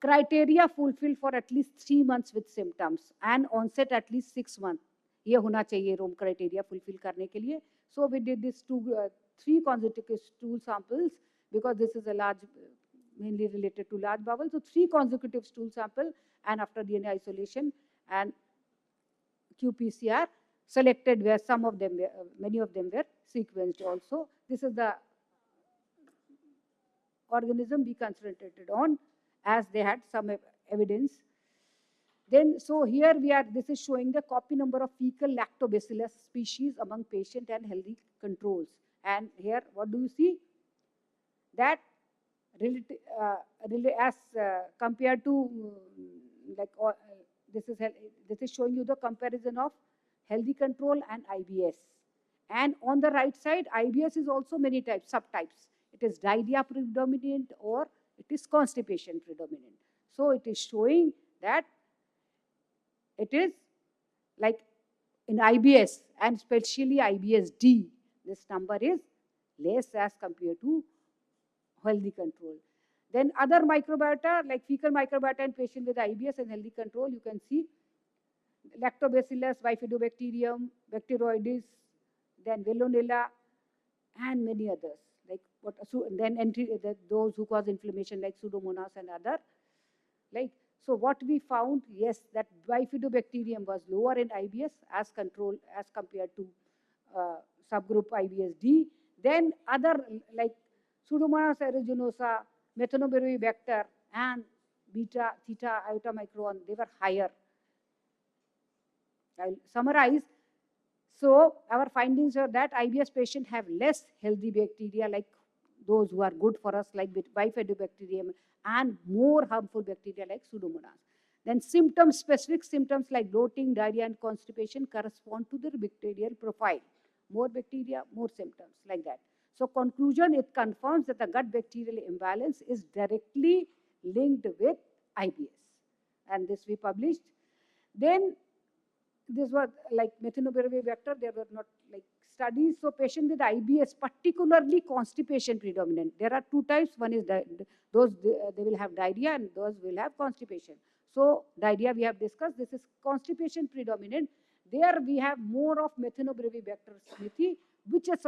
criteria fulfilled for at least 3 months with symptoms and onset at least 6 months. ये होना चाहिए रोम criteria fulfill करने के लिए. So we did this 3 consecutive stool samples, because this is a large, mainly related to large bowel. So 3 consecutive stool sample, and after DNA isolation and qPCR selected, where some of them, many of them were sequenced also. This is the organism we concentrated on, as they had some evidence. Then, so here we are, this is showing the copy number of fecal lactobacillus species among patient and healthy controls. And here, what do you see? That as compared to this is showing you the comparison of healthy control and IBS. And on the right side, IBS is also many types, subtypes. It is diarrhea predominant or it is constipation predominant. So it is showing that it is like in IBS, and especially IBS-D, this number is less as compared to healthy control. Then other microbiota, like fecal microbiota in patient with IBS and healthy control, you can see lactobacillus, bifidobacterium, bacteroides, then Veillonella, and many others. Like what? So then those who cause inflammation, like Pseudomonas and other. Like, so what we found, yes, that bifidobacterium was lower in IBS as compared to subgroup IBS-D. Then other like Pseudomonas aeruginosa, Methanobrevibacter, and beta, theta, iota micron, they were higher. I'll summarize. So our findings are that IBS patients have less healthy bacteria, like those who are good for us, like bifidobacterium, and more harmful bacteria like Pseudomonas. Then symptoms, specific symptoms like bloating, diarrhea, and constipation correspond to their bacterial profile. More bacteria, more symptoms, like that. So conclusion, it confirms that the gut bacterial imbalance is directly linked with IBS. And this we published. Then this was like Methanobrevibacter, there were not like studies. So patient with IBS, particularly constipation predominant. There are 2 types. One is those they will have diarrhea, and those will have constipation. So diarrhea we have discussed. This is constipation predominant. There we have more of Methanobrevibacter smithii, which is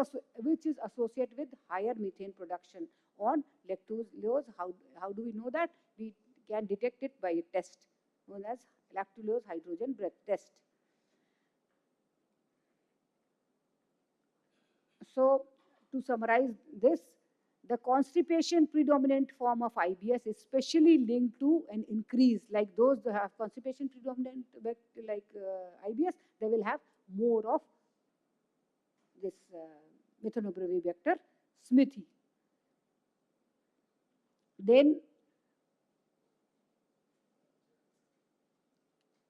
associated with higher methane production on lactulose. How do we know that? We can detect it by a test known as lactulose hydrogen breath test. So to summarize this, the constipation predominant form of IBS is especially linked to an increase, like those that have constipation predominant like IBS, they will have more of this Methanobrevibacter smithii. Then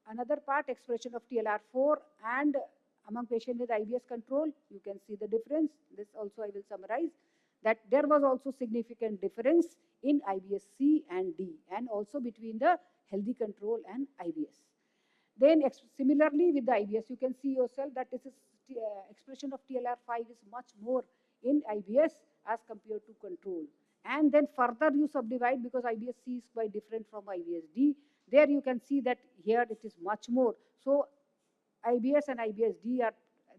another part, expression of TLR4 and among patients with IBS control, you can see the difference. This also I will summarize, that there was also significant difference in IBS-C and D, and also between the healthy control and IBS. Then similarly with the IBS, you can see yourself that this is expression of TLR5 is much more in IBS as compared to control. And then further you subdivide, because IBS-C is quite different from IBS-D. There you can see that here it is much more. So IBS and IBS-D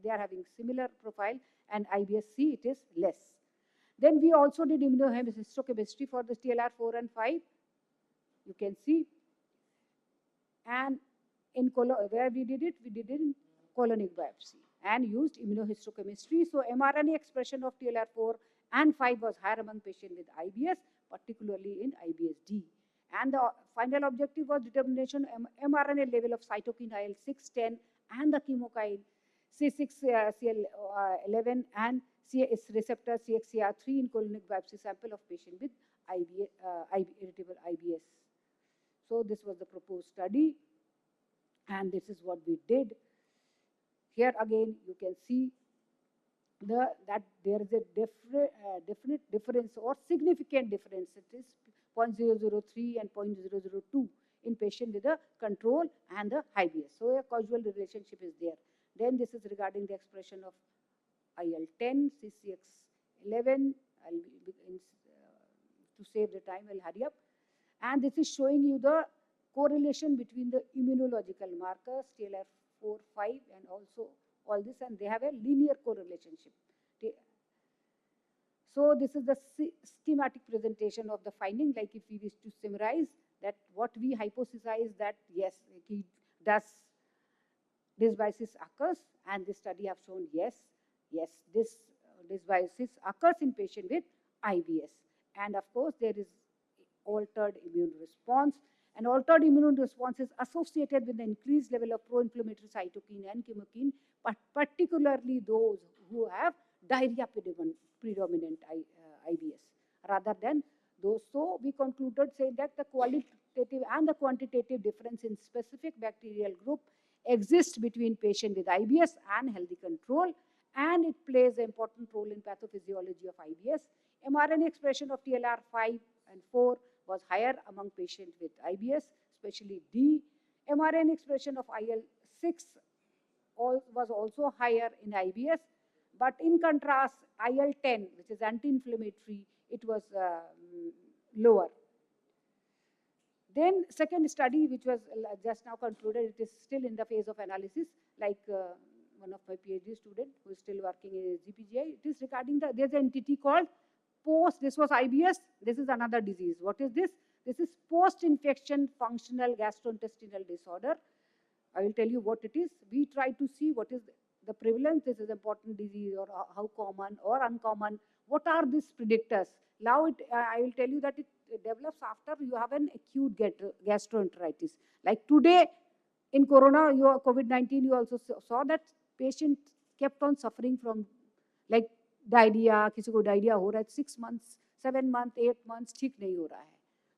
they are having similar profile, and IBS-C it is less. Then we also did immunohistochemistry for the TLR4 and 5. You can see. And in where we did it in colonic biopsy and used immunohistochemistry. So mRNA expression of TLR4 and 5 was higher among patients with IBS, particularly in IBS-D. And the final objective was determination mRNA level of cytokine IL-6, 10 and the chemokine C6CL11 and CS receptor CXCR3 in colonic biopsy sample of patient with irritable IBS. So this was the proposed study, and this is what we did. Here again you can see that there is a definite difference or significant difference. It is 0.003 and 0.002 in patient with a control and the IBS. So a causal relationship is there. Then this is regarding the expression of IL-10, CCX11. To save the time, I'll hurry up. And this is showing you the correlation between the immunological markers, TLR4, 5, and also all this, and they have a linear correlation. So this is the schematic presentation of the finding. Like if we wish to summarize that what we hypothesize that yes, this dysbiosis occurs, and this study have shown yes, this dysbiosis occurs in patient with IBS, and of course there is altered immune response, and altered immune response is associated with the increased level of pro-inflammatory cytokine and chemokine, but particularly those who have diarrhea predominant IBS rather than those. So we concluded saying that the qualitative and the quantitative difference in specific bacterial group exists between patient with IBS and healthy control, and it plays an important role in pathophysiology of IBS. mRNA expression of TLR5 and 4 was higher among patients with IBS, especially D. mRNA expression of IL-6 was also higher in IBS, but in contrast, IL-10, which is anti-inflammatory, it was lower. Then second study, which was just now concluded, it is still in the phase of analysis, like one of my PhD student who is still working in GPGI. It is regarding there's an entity called this was IBS, this is another disease. What is this? This is post-infection functional gastrointestinal disorder. I will tell you what it is. We try to see what is the prevalence, this is important disease, or how common or uncommon. What are these predictors? Now I will tell you that it develops after you have an acute gastroenteritis. Like today in Corona, COVID-19, you also saw that patient kept on suffering from like diarrhea, किसी को diarrhea हो रहा है 6 months, 7 months, 8 months ठीक नहीं हो रहा है.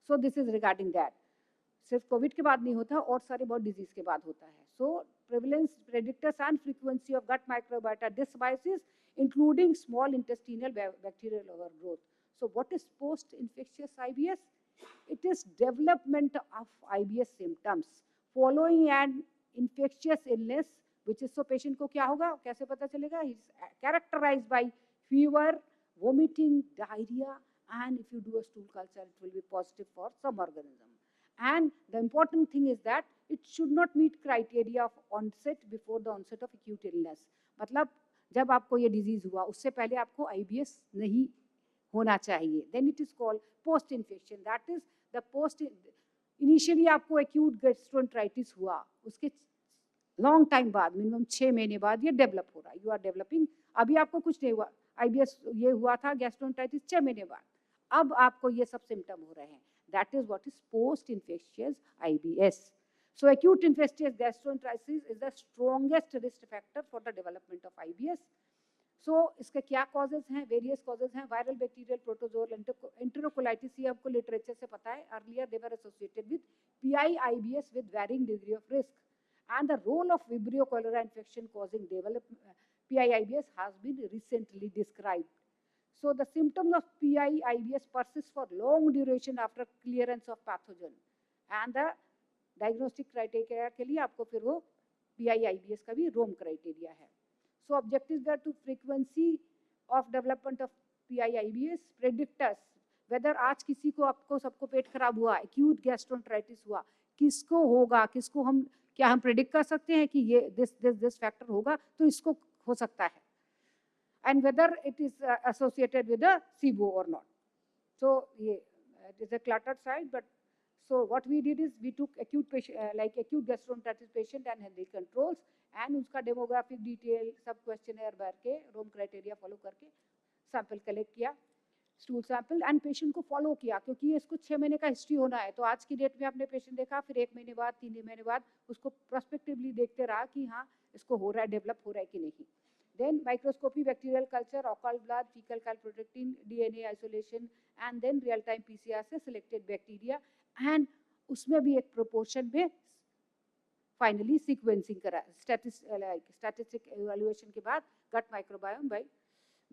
So this is regarding that. सिर्फ कोविड के बाद नहीं होता और सारे बहुत डिजीज के बाद होता है. So prevalence, predictors and frequency of gut microbiota dysbiosis, including small intestinal bacterial overgrowth. So what is post-infectious IBS? It is development of IBS symptoms following an infectious illness, which is so patient को क्या होगा, कैसे पता चलेगा? He is characterized by fever, vomiting, diarrhea, and if you do a stool culture, it will be positive for some organism. And the important thing is that it should not meet criteria of onset before the onset of acute illness. मतलब जब आपको ये disease हुआ, उससे पहले आपको IBS नहीं होना चाहिए. Then it is called post-infection. That is the initially आपको acute gastroenteritis हुआ, उसके long time बाद, minimum 6 महीने बाद ये develop हो रहा है. You are developing. अभी आपको कुछ नहीं हुआ. IBS ये हुआ था gastroenteritis 6 महीने बाद. अब आपको ये सब symptom हो रहे हैं. That is what is post-infectious IBS. So acute infectious gastroenteritis is the strongest risk factor for the development of IBS. So इसके क्या causes हैं? Various causes हैं. Viral, bacterial, protozoal, enterocolitis, ये आपको literature से पता है. Earlier they were associated with PI IBS with varying degree of risk. And the role of Vibrio cholera infection causing PI IBS has been recently described. So the symptoms of PI IBS persist for long duration after clearance of pathogen. And the diagnostic criteria के लिए आपको फिर वो PI IBS का भी ROM criteria है. So objectives were to frequency of development of PI IBS, predictors, whether आज किसी को आपको सबको पेट खराब हुआ, acute gastroenteritis हुआ, किसको होगा, किसको हम क्या हम predict कर सकते हैं कि ये this factor होगा, तो इसको हो सकता है. And whether it is associated with a SIBO or not. So it is a cluttered slide, but so what we did is we took acute patient, like acute gastroenteritis patient and healthy controls, and उसका demographic detail सब questionnaire भर के ROM criteria follow करके sample collect किया. Stool sample and patient को follow किया, क्योंकि इसको 6 महीने का हिस्ट्री होना है। तो आज की डेट में आपने पेशेंट देखा, फिर 1 महीने बाद, 3 महीने बाद उसको प्रोस्पेक्टिवली देखते रहा कि हाँ इसको हो रहा है, डेवलप हो रहा है कि नहीं। Then microscopy, bacterial culture, occult blood, fecal calprotectin, DNA isolation, and then real-time PCR से selected bacteria, and उसमें भी एक proportion में finally sequencing करा, statistic evaluation के बाद gut microbiome by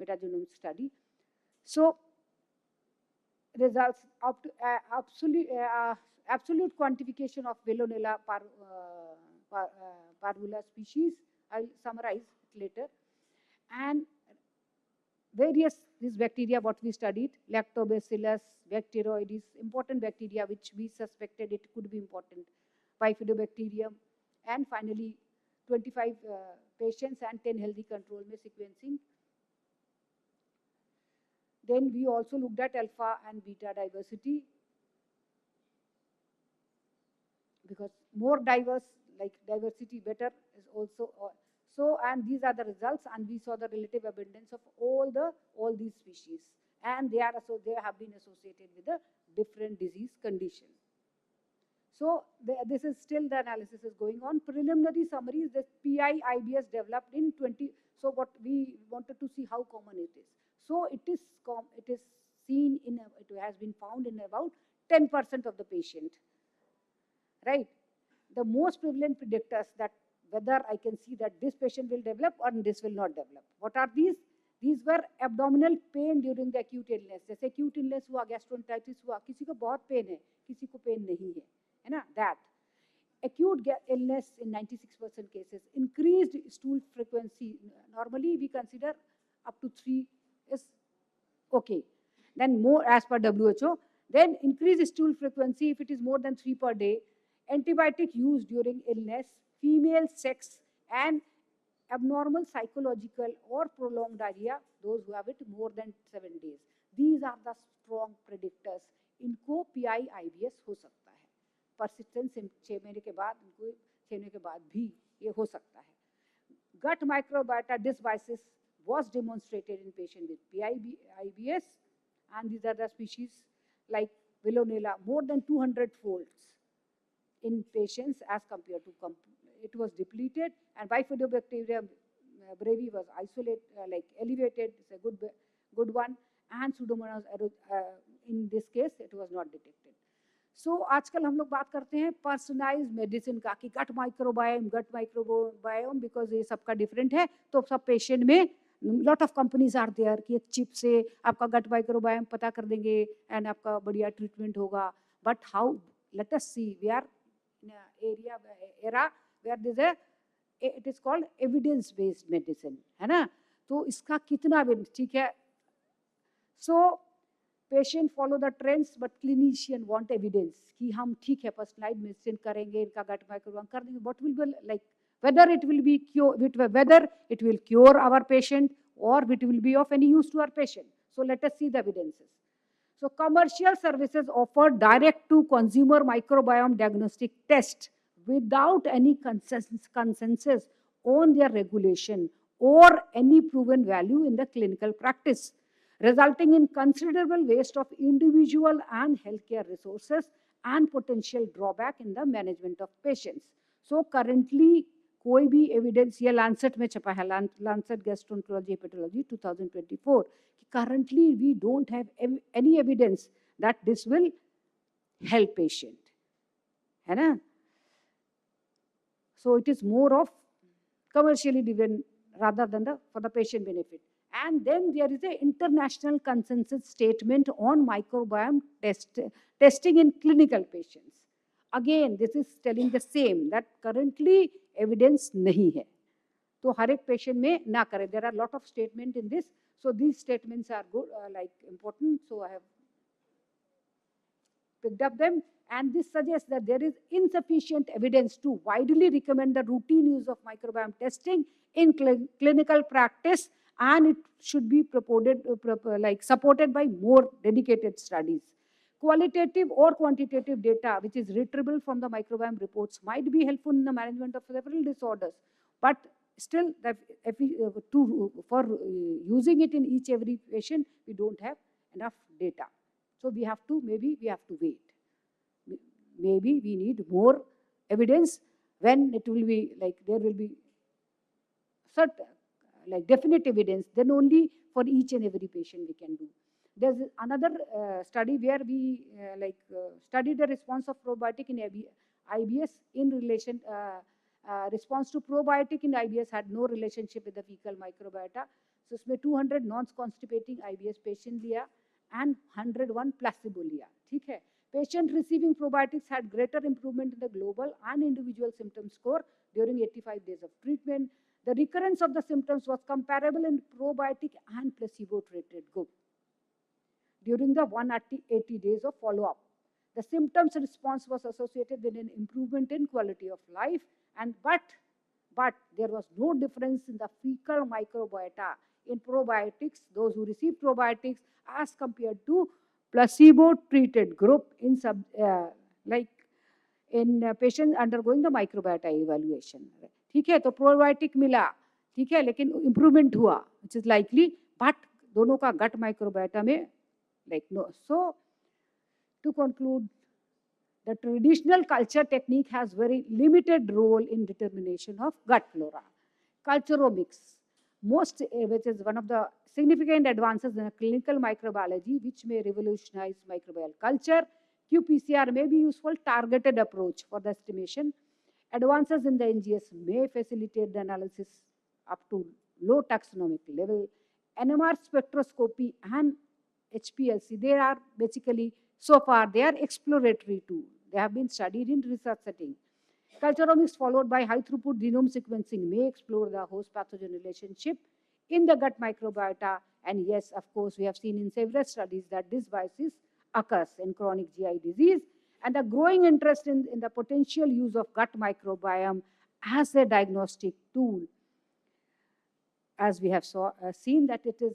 metagenome study. So results up to absolute quantification of Veillonella parvula species. I'll summarize it later. And various these bacteria what we studied, lactobacillus, bacteroides, important bacteria which we suspected it could be important, bifidobacterium, and finally 25 patients and 10 healthy control में sequencing. Then we also looked at alpha and beta diversity, because more diverse, like diversity better is also. So, and these are the results, and we saw the relative abundance of all these species, and they have been associated with a different disease condition. So this is still the analysis is going on. Preliminary summary is that PI-IBS developed in 20. So what we wanted to see how common it is. So it is seen in it has been found in about 10% of the patient, right? The most prevalent predictors that whether I can see that this patient will develop or this will not develop. What are these? These were abdominal pain during the acute illness. जैसे acute illness हुआ, gastroenteritis हुआ, किसी को बहुत pain है, किसी को pain नहीं है ना? That acute illness in 96% cases, increased stool frequency. Normally we consider up to 3 is okay. Then more as per WHO. Then increased stool frequency if it is more than 3 per day. Antibiotic use during illness, female sex, and abnormal psychological or prolonged diarrhea, those who have it more than 7 days. These are the strong predictors. इनको PI-IBS हो सकता है. Persistence 6 महीने के बाद, इनको 6 महीने के बाद भी ये हो सकता है. Gut microbiota dysbiosis was demonstrated in patients with PI-IBS, and these are the species like Veillonella, more than 200 folds in patients as compared to it was depleted, and Bifidobacterium brevi was isolated, like elevated. It's a good one, and Pseudomonas in this case it was not detected. So आजकल हम लोग बात करते हैं personalised medicine का कि gut microbiome because ये सबका डिफरेंट है, तो सब पेशेंट में lot of companies are there कि एक चिप से आपका गट माइक्रोबायोम पता कर देंगे एंड आपका बढ़िया ट्रीटमेंट होगा. But how, let us see, we are in an era where it is called evidence based medicine, है ना? तो इसका कितना ठीक है. So patient follow the trends, but clinician want evidence कि हम ठीक है personalized medicine करेंगे, इनका gut microbiome कर देंगे. What will be like, whether it will cure our patient or it will be of any use to our patient. So let us see the evidences. So commercial services offer direct to consumer microbiome diagnostic test without any consensus on their regulation or any proven value in the clinical practice, resulting in considerable waste of individual and healthcare resources and potential drawback in the management of patients. So currently कोई भी evidence, ये Lancet में छपा है, Lancet gastroenterology hepatology 2024, कि currently we don't have any evidence that this will help patient, है ना? So it is more of commercially driven rather than for the patient benefit. And then there is an international consensus statement on microbiome testing in clinical patients. Again, this is telling the same, that currently evidence नहीं है, तो हर एक patient में ना करें. There are lot of statement in this, so these statements are good, like important. So I have picked up them, and this suggests that there is insufficient evidence to widely recommend the routine use of microbiome testing in clinical practice, and it should be supported by more dedicated studies. Qualitative or quantitative data which is retrievable from the microbiome reports might be helpful in the management of several disorders, but still for using it in every patient we don't have enough data. So maybe we have to wait. Maybe we need more evidence when it will be like there will be certain like definite evidence, then only for each and every patient we can do. There's another study where we studied the response of probiotic in IBS in relation response to probiotic in IBS had no relationship with the fecal microbiota. So इसमें 200 non-constipating IBS patient लिया and 101 placebo लिया. ठीक है. Patient receiving probiotics had greater improvement in the global and individual symptom score during 85 days of treatment. The recurrence of the symptoms was comparable in probiotic and placebo-treated group during the 180 days of follow-up. The symptoms response was associated with an improvement in quality of life, but there was no difference in the fecal microbiota in probiotics, those who received probiotics, as compared to placebo-treated group in patient undergoing the microbiota evaluation. ठीक है, तो probiotic मिला, ठीक है, लेकिन improvement हुआ, which is likely, but दोनों का gut microbiota में like no. So to conclude, the traditional culture technique has very limited role in determination of gut flora. Culturomics, which is one of the significant advances in clinical microbiology, which may revolutionize microbial culture. qPCR may be useful targeted approach for the estimation. Advances in the NGS may facilitate the analysis up to low taxonomic level. NMR spectroscopy and HPLC, they are basically, so far, they are exploratory too. They have been studied in research setting. Culturomics followed by high throughput genome sequencing may explore the host pathogen relationship in the gut microbiota. And yes, of course, we have seen in several studies that this biases occurs in chronic GI disease. And the growing interest in the potential use of gut microbiome as a diagnostic tool, as we have seen that it is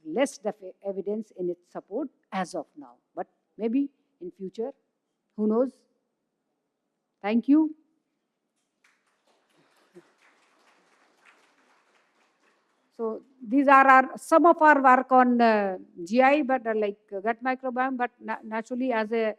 less evidence in its support as of now. But maybe in future, who knows? Thank you. So these are some of our work on GI, but gut microbiome, but naturally as a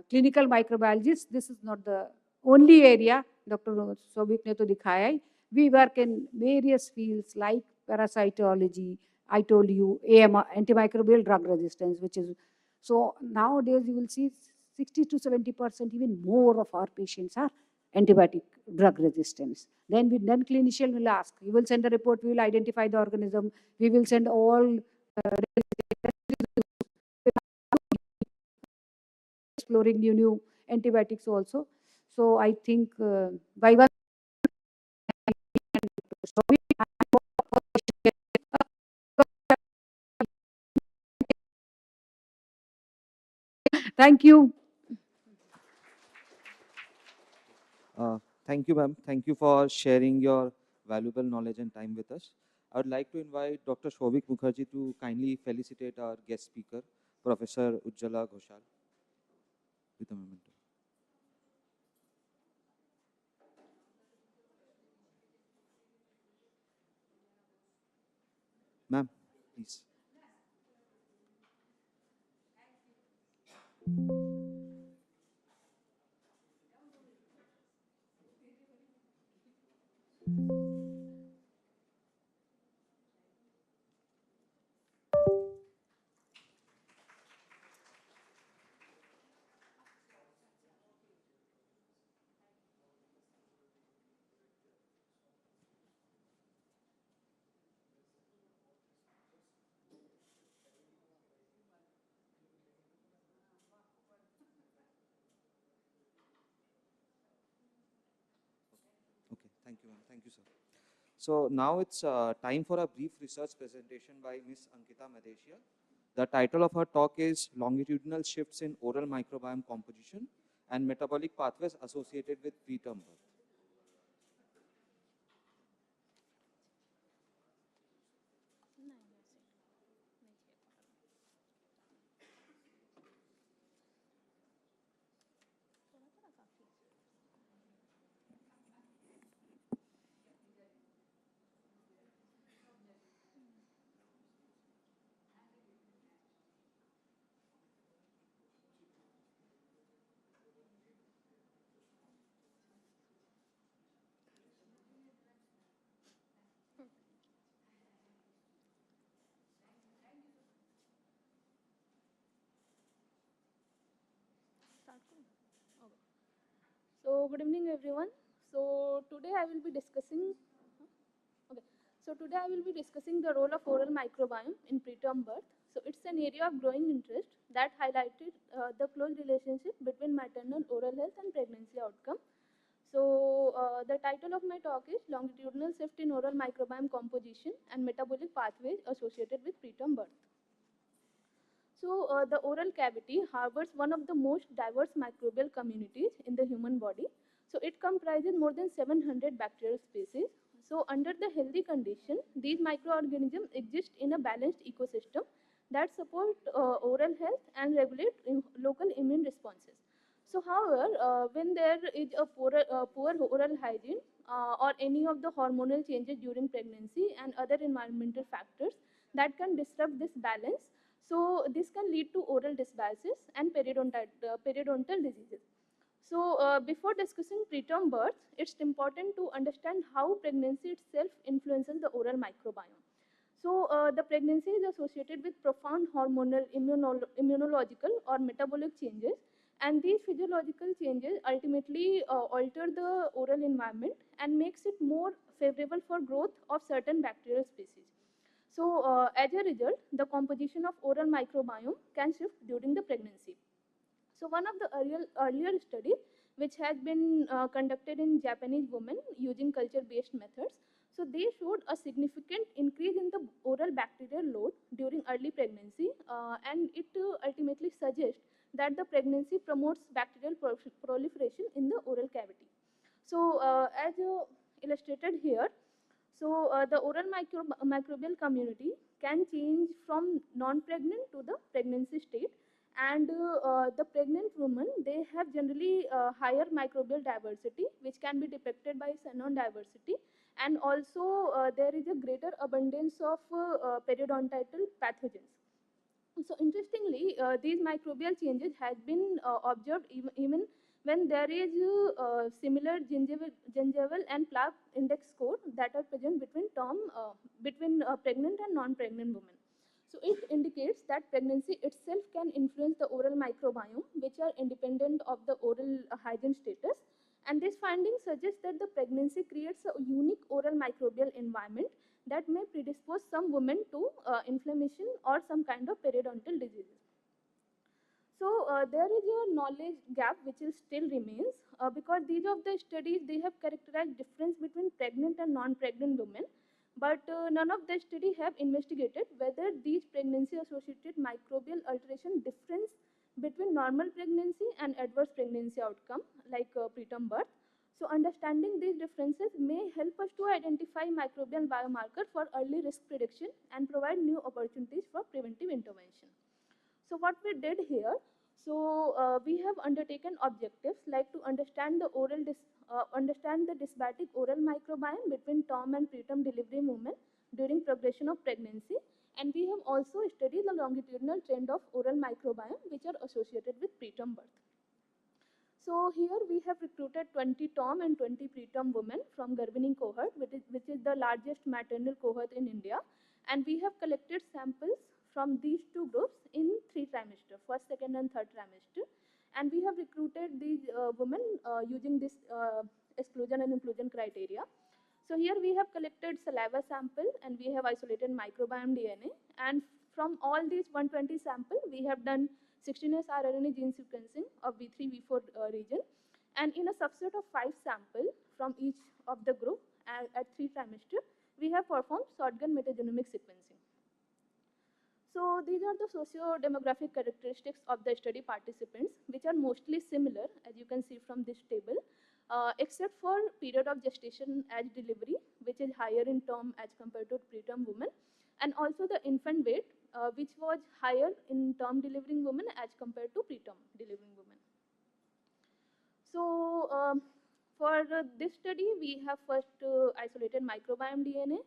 clinical microbiologist, this is not the only area. Dr. Souvik ne to dikhaya hai. We work in various fields like parasitology, I told you, antimicrobial drug resistance, which is, so nowadays you will see 60 to 70%, even more of our patients are antibiotic drug resistance. Then clinician will ask, you will send a report, we will identify the organism, we will send all exploring new antibiotics also. So I think by one thank you. Thank you, ma'am. Thank you for sharing your valuable knowledge and time with us. I would like to invite Dr. Souvik Mukherjee to kindly felicitate our guest speaker, Professor Ujjwala Ghoshal, with a memento. Ma'am, please. Okay, thank you, ma'am. Thank you, sir. So now it's time for a brief research presentation by Ms. Ankita Madeshia. The title of her talk is Longitudinal Shifts in Oral Microbiome Composition and Metabolic Pathways Associated with Preterm Birth. start. Okay. So good evening, everyone. So today I will be discussing. Okay. So today I will be discussing the role of oral microbiome in preterm birth. So it's an area of growing interest that highlighted the close relationship between maternal oral health and pregnancy outcome. So the title of my talk is Longitudinal Shift in Oral Microbiome Composition and Metabolic Pathways Associated with Preterm Birth. So the oral cavity harbors one of the most diverse microbial communities in the human body. So it comprises more than 700 bacterial species. So under the healthy condition, these microorganisms exist in a balanced ecosystem that support oral health and regulate local immune responses. So however, when there is a poor oral hygiene or any of the hormonal changes during pregnancy and other environmental factors that can disrupt this balance, so this can lead to oral dysbiosis and periodontal diseases. So before discussing preterm birth, it's important to understand how pregnancy itself influences the oral microbiome. So the pregnancy is associated with profound hormonal, immunological or metabolic changes, and these physiological changes ultimately alter the oral environment and makes it more favorable for growth of certain bacterial species. So as a result, the composition of oral microbiome can shift during the pregnancy. So one of the earlier studies, which has been conducted in Japanese women using culture-based methods, so they showed a significant increase in the oral bacterial load during early pregnancy, and it ultimately suggests that the pregnancy promotes bacterial proliferation in the oral cavity. So as illustrated here, so the oral microbial community can change from non-pregnant to the pregnancy state, and the pregnant women, they have generally higher microbial diversity, which can be depicted by xenon diversity, and also there is a greater abundance of periodontal pathogens. So interestingly, these microbial changes have been observed even when there is similar gingival and plaque index score that are present between pregnant and non-pregnant women. So it indicates that pregnancy itself can influence the oral microbiome, which are independent of the oral hygiene status. And this finding suggests that the pregnancy creates a unique oral microbial environment that may predispose some women to inflammation or some kind of periodontal diseases. So there is a knowledge gap which is still remains because these of the studies, they have characterized difference between pregnant and non-pregnant women, but none of the study have investigated whether these pregnancy associated microbial alteration difference between normal pregnancy and adverse pregnancy outcome like preterm birth. So understanding these differences may help us to identify microbial biomarker for early risk prediction and provide new opportunities for preventive intervention. So what we did here, so we have undertaken objectives like to understand the understand the dysbiotic oral microbiome between term and preterm delivery women during progression of pregnancy, and we have also studied the longitudinal trend of oral microbiome which are associated with preterm birth. So here we have recruited 20 term and 20 preterm women from Garbhini cohort, which is the largest maternal cohort in India, and we have collected samples from these two groups in 3 trimesters, first, second and third trimester, and we have recruited these women using this exclusion and inclusion criteria. So here we have collected saliva sample and we have isolated microbiome DNA, and from all these 120 samples we have done 16S rRNA gene sequencing of V3, V4 region, and in a subset of 5 samples from each of the group at 3 trimester, we have performed shotgun metagenomic sequencing. So these are the socio-demographic characteristics of the study participants, which are mostly similar, as you can see from this table, except for period of gestation as delivery, which is higher in term as compared to preterm women, and also the infant weight, which was higher in term delivering women as compared to preterm delivering women. So for this study, we have first isolated microbiome DNA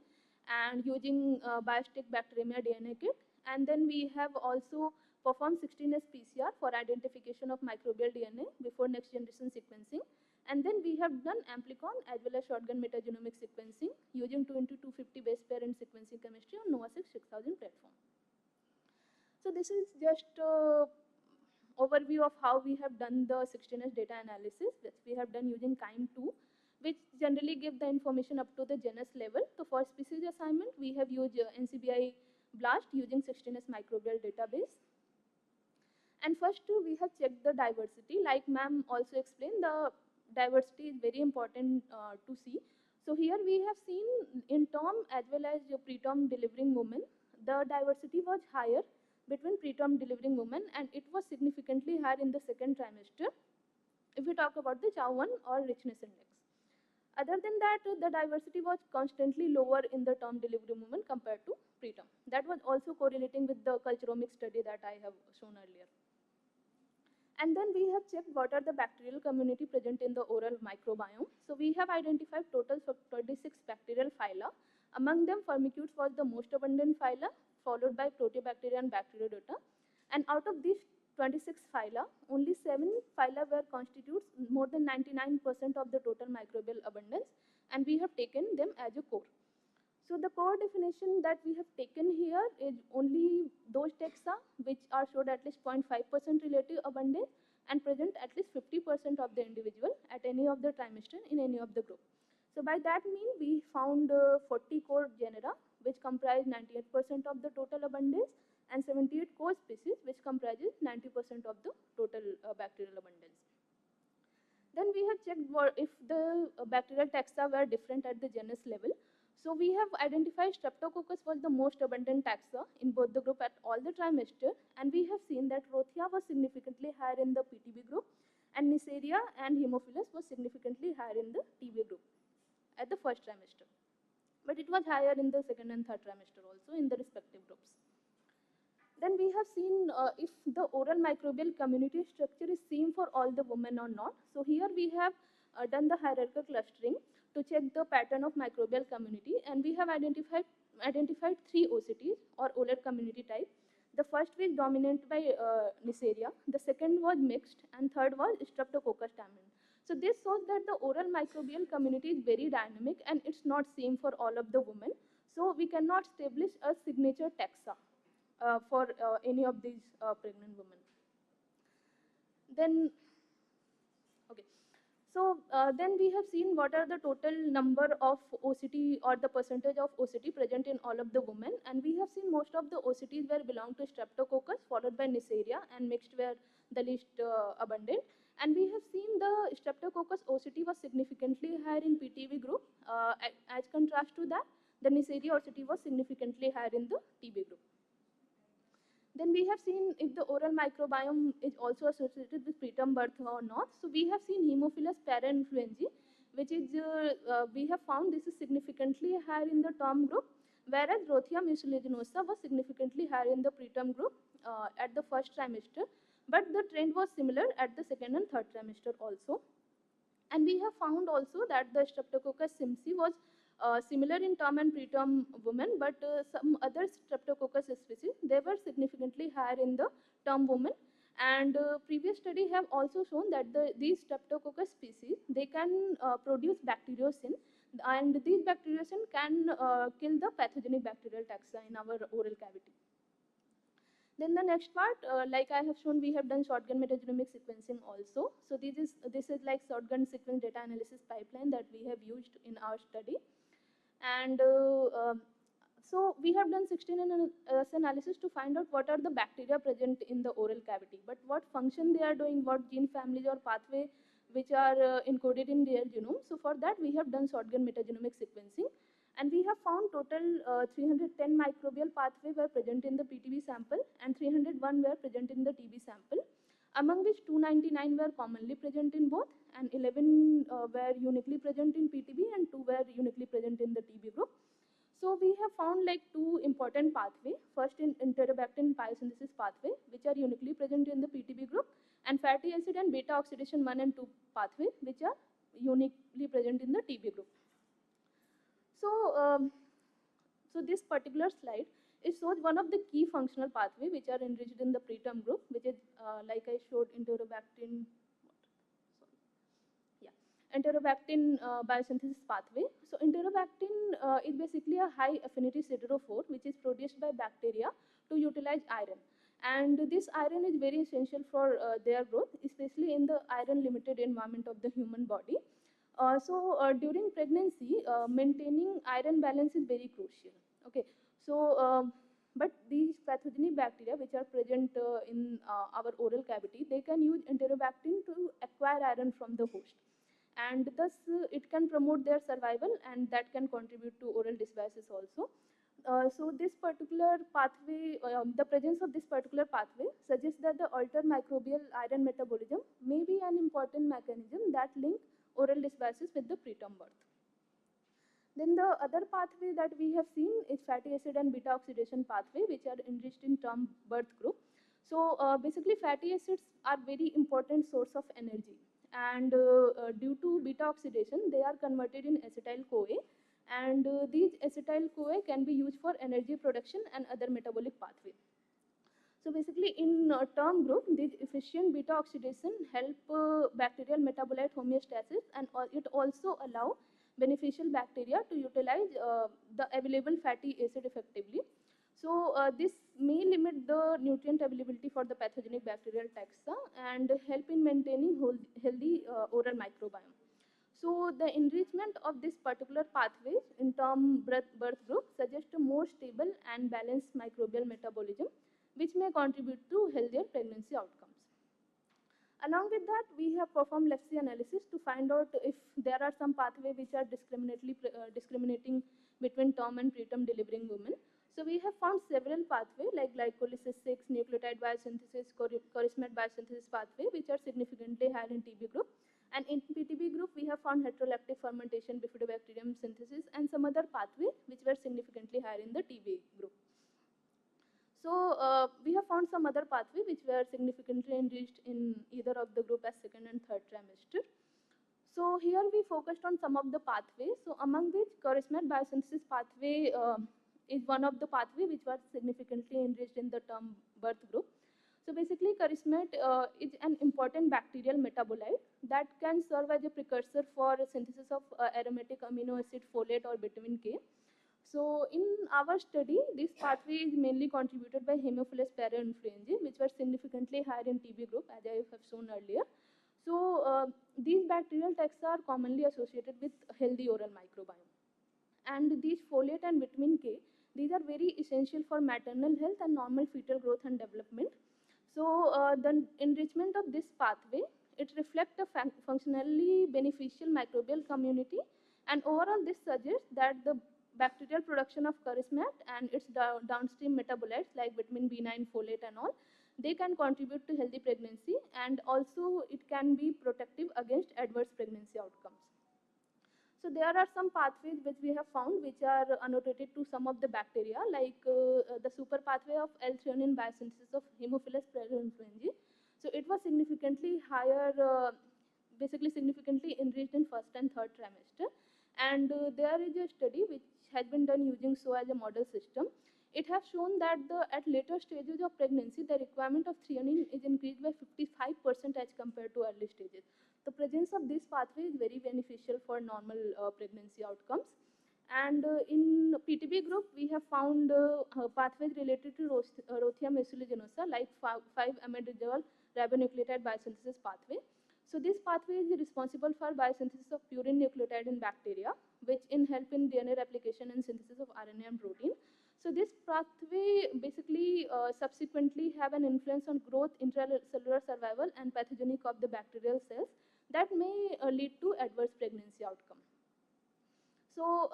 and using Biostick Bacteremia DNA kit, and then we have also performed 16S PCR for identification of microbial DNA before next generation sequencing, and then we have done amplicon as well as shotgun metagenomic sequencing using 2 into 250 base pair and sequencing chemistry on NovaSeq 6000 platform. So this is just overview of how we have done the 16S data analysis, which we have done using KIME2, which generally give the information up to the genus level. So for species assignment, we have used NCBI BLAST using 16S microbial database. And first, we have checked the diversity. Like ma'am also explained, the diversity is very important to see. So here we have seen in term as well as preterm delivering women, the diversity was higher between preterm delivering women, and it was significantly higher in the second trimester if we talk about the Chow 1 or richness index. Other than that, the diversity was constantly lower in the term delivery women compared to preterm. That was also correlating with the culturomic study that I have shown earlier. And then we have checked what are the bacterial community present in the oral microbiome. So we have identified total 26 bacterial phyla. Among them, Firmicutes was the most abundant phyla, followed by Proteobacteria and Bacteroidota. And out of these 26 phyla, only 7 phyla were constitutes more than 99% of the total microbial abundance, and we have taken them as a core. So the core definition that we have taken here is only those taxa which are showed at least 0.5% relative abundance and present at least 50% of the individual at any of the trimester in any of the group. So by that mean we found 40 core genera which comprise 98% of the total abundance and 78 core species which comprises 90% of the total bacterial abundance. Then we have checked if the bacterial taxa were different at the genus level. So we have identified Streptococcus was the most abundant taxa in both the group at all the trimester, and we have seen that Rothia was significantly higher in the PTB group, and Neisseria and Haemophilus was significantly higher in the TB group at the first trimester. But it was higher in the second and third trimester also in the respective groups. Then we have seen if the oral microbial community structure is same for all the women or not. So here we have done the hierarchical clustering to check the pattern of microbial community, and we have identified 3 OCTs or oral community type. The first was dominant by Neisseria, the second was mixed, and third was Streptococcus stamen. So this shows that the oral microbial community is very dynamic and it's not same for all of the women. So we cannot establish a signature taxa for any of these pregnant women. Then, okay. So then we have seen what are the total number of OCT or the percentage of OCT present in all of the women, and we have seen most of the OCTs were belong to Streptococcus followed by Neisseria, and mixed were the least abundant. And we have seen the Streptococcus OCT was significantly higher in PTB group. As contrast to that, the Neisseria OCT was significantly higher in the TB group. Then we have seen if the oral microbiome is also associated with preterm birth or not. So we have seen Haemophilus parainfluenzae, which is, we have found this is significantly higher in the term group, whereas Rothia mucilaginea was significantly higher in the preterm group at the first trimester, but the trend was similar at the second and third trimester also. And we have found also that the Streptococcus simsi was similar in term and preterm women, but some other Streptococcus species, they were significantly higher in the term women. And previous study have also shown that these Streptococcus species, they can produce bacteriocin, and these bacteriocin can kill the pathogenic bacterial taxa in our oral cavity. Then the next part, like I have shown, we have done shotgun metagenomic sequencing also. So this is like shotgun sequence data analysis pipeline that we have used in our study. And so we have done 16S analysis to find out what are the bacteria present in the oral cavity, but what function they are doing, what gene families or pathway which are encoded in their genome. So for that we have done shotgun metagenomic sequencing, and we have found total 310 microbial pathway were present in the PTB sample and 301 were present in the TB sample, among which 299 were commonly present in both, and 11 were uniquely present in PTB and 2 were uniquely present in the TB group. So we have found like 2 important pathway. First in enterobactin biosynthesis pathway, which are uniquely present in the PTB group, and fatty acid and beta oxidation 1 and 2 pathway, which are uniquely present in the TB group. So, so this particular slide, it shows one of the key functional pathway which are enriched in the preterm group, which is like I showed enterobactin. Enterobactin biosynthesis pathway. So enterobactin is basically a high affinity siderophore which is produced by bacteria to utilize iron. And this iron is very essential for their growth, especially in the iron limited environment of the human body. During pregnancy, maintaining iron balance is very crucial. Okay, so but these pathogenic bacteria which are present in our oral cavity, they can use enterobacter to acquire iron from the host, and thus it can promote their survival, and that can contribute to oral dysbiosis also. So this particular pathway, the presence of this particular pathway suggests that the altered microbial iron metabolism may be an important mechanism that link oral dysbiosis with the preterm birth. Then the other pathway that we have seen is fatty acid and beta oxidation pathway, which are enriched in term birth group. So basically fatty acids are very important source of energy, and due to beta oxidation, they are converted in acetyl-CoA, and these acetyl-CoA can be used for energy production and other metabolic pathway. So basically in term group, this efficient beta oxidation help bacterial metabolite homeostasis, and it also allow beneficial bacteria to utilize the available fatty acid effectively. So this may limit the nutrient availability for the pathogenic bacterial taxa and help in maintaining healthy oral microbiome. So the enrichment of this particular pathways in term birth group suggests a more stable and balanced microbial metabolism, which may contribute to healthier pregnancy outcomes. Along with that, we have performed Lexi analysis to find out if there are some pathways which are discriminating between term and preterm delivering women. So we have found several pathways like glycolysis 6, nucleotide biosynthesis, chorismate biosynthesis pathway, which are significantly higher in TB group. And in PTB group, we have found heterolactic fermentation, bifidobacterium synthesis, and some other pathways which were significantly higher in the TB group. So we have found some other pathways which were significantly enriched in either of the group as second and third trimester. So here we focused on some of the pathways. So among which chorismate biosynthesis pathway is one of the pathways which was significantly enriched in the term birth group. So basically chorismate is an important bacterial metabolite that can serve as a precursor for synthesis of aromatic amino acid folate or vitamin K. So in our study, this pathway is mainly contributed by Haemophilus parainfluenzae, which were significantly higher in TB group, as I have shown earlier. So these bacterial taxa are commonly associated with healthy oral microbiome. And these folate and vitamin K, these are very essential for maternal health and normal fetal growth and development. So the enrichment of this pathway, it reflects a functionally beneficial microbial community, and overall this suggests that the bacterial production of chorismate and its downstream metabolites like vitamin B9, folate and all, they can contribute to healthy pregnancy, and also it can be protective against adverse pregnancy outcomes. So there are some pathways which we have found which are annotated to some of the bacteria, like the super pathway of L-threonine biosynthesis of Haemophilus parainfluenzae. So it was significantly higher, basically significantly enriched in first and third trimester. And there is a study which has been done using SO as a model system. It has shown that at later stages of pregnancy, the requirement of threonine is increased by 55% as compared to early stages. The presence of this pathway is very beneficial for normal pregnancy outcomes. And in PTB group, we have found pathways related to Rothium aeruginosa, like 5-amidazole ribonucleotide biosynthesis pathway. So this pathway is responsible for biosynthesis of purine nucleotide in bacteria, which help in DNA replication and synthesis of RNA and protein. So this pathway basically subsequently have an influence on growth, intracellular survival, and pathogenic of the bacterial cells that may lead to adverse pregnancy outcome. So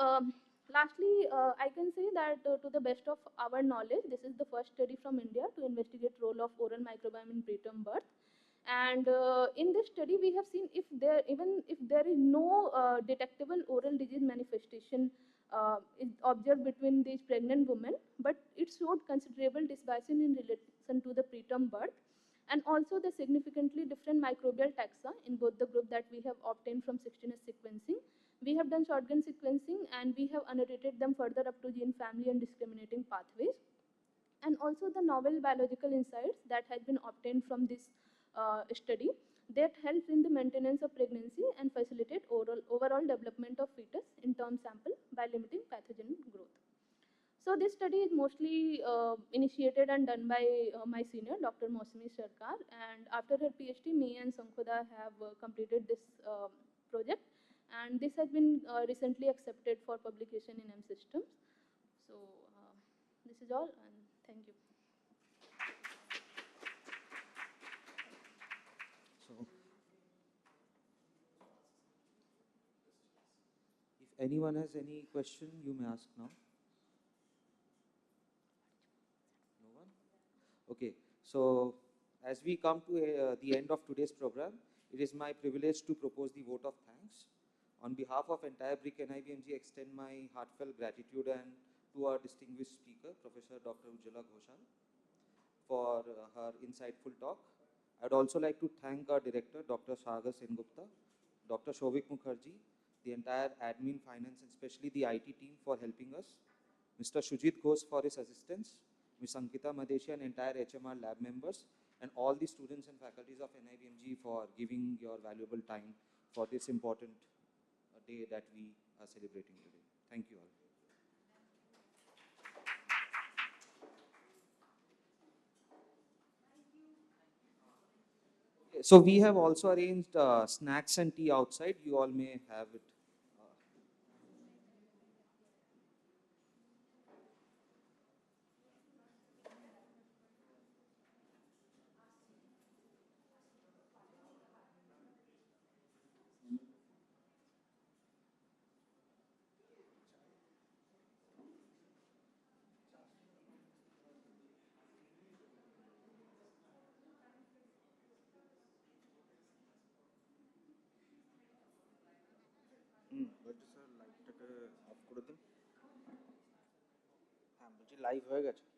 lastly, I can say that to the best of our knowledge, this is the first study from India to investigate role of oral microbiome in preterm birth. And in this study, we have seen even if there is no detectable oral disease manifestation is observed between these pregnant women, but it showed considerable dysbiosis in relation to the preterm birth, and also the significantly different microbial taxa in both the group that we have obtained from 16S sequencing. We have done shotgun sequencing, and we have annotated them further up to gene family and discriminating pathways, and also the novel biological insights that has been obtained from this study that helps in the maintenance of pregnancy and facilitate overall development of fetus in term sample by limiting pathogen growth. So this study is mostly initiated and done by my senior, Dr. Mosmi Sarkar. And after her PhD, me and Sankhoda have completed this project. And this has been recently accepted for publication in M Systems. So this is all, and thank you. So, if anyone has any question, you may ask now. No one? Okay. So, as we come to the end of today's program, it is my privilege to propose the vote of thanks. On behalf of entire BRIC NIBMG, extend my heartfelt gratitude and to our distinguished speaker, Professor Dr. Ujjwala Ghoshal, for her insightful talk. I'd also like to thank our director, Dr. Sagar Sengupta, Dr. Shovik Mukherjee, the entire admin, finance, and especially the IT team for helping us, Mr. Shujit Ghosh for his assistance, Ms. Ankita Madeshi and entire HMR lab members, and all the students and faculties of NIBMG for giving your valuable time for this important day that we are celebrating today. Thank you all. So we have also arranged snacks and tea outside. You all may have it. বলছি sir লাইটটাকে of করে দিন। হ্যাঁ বলছি live হয়ে গেছে।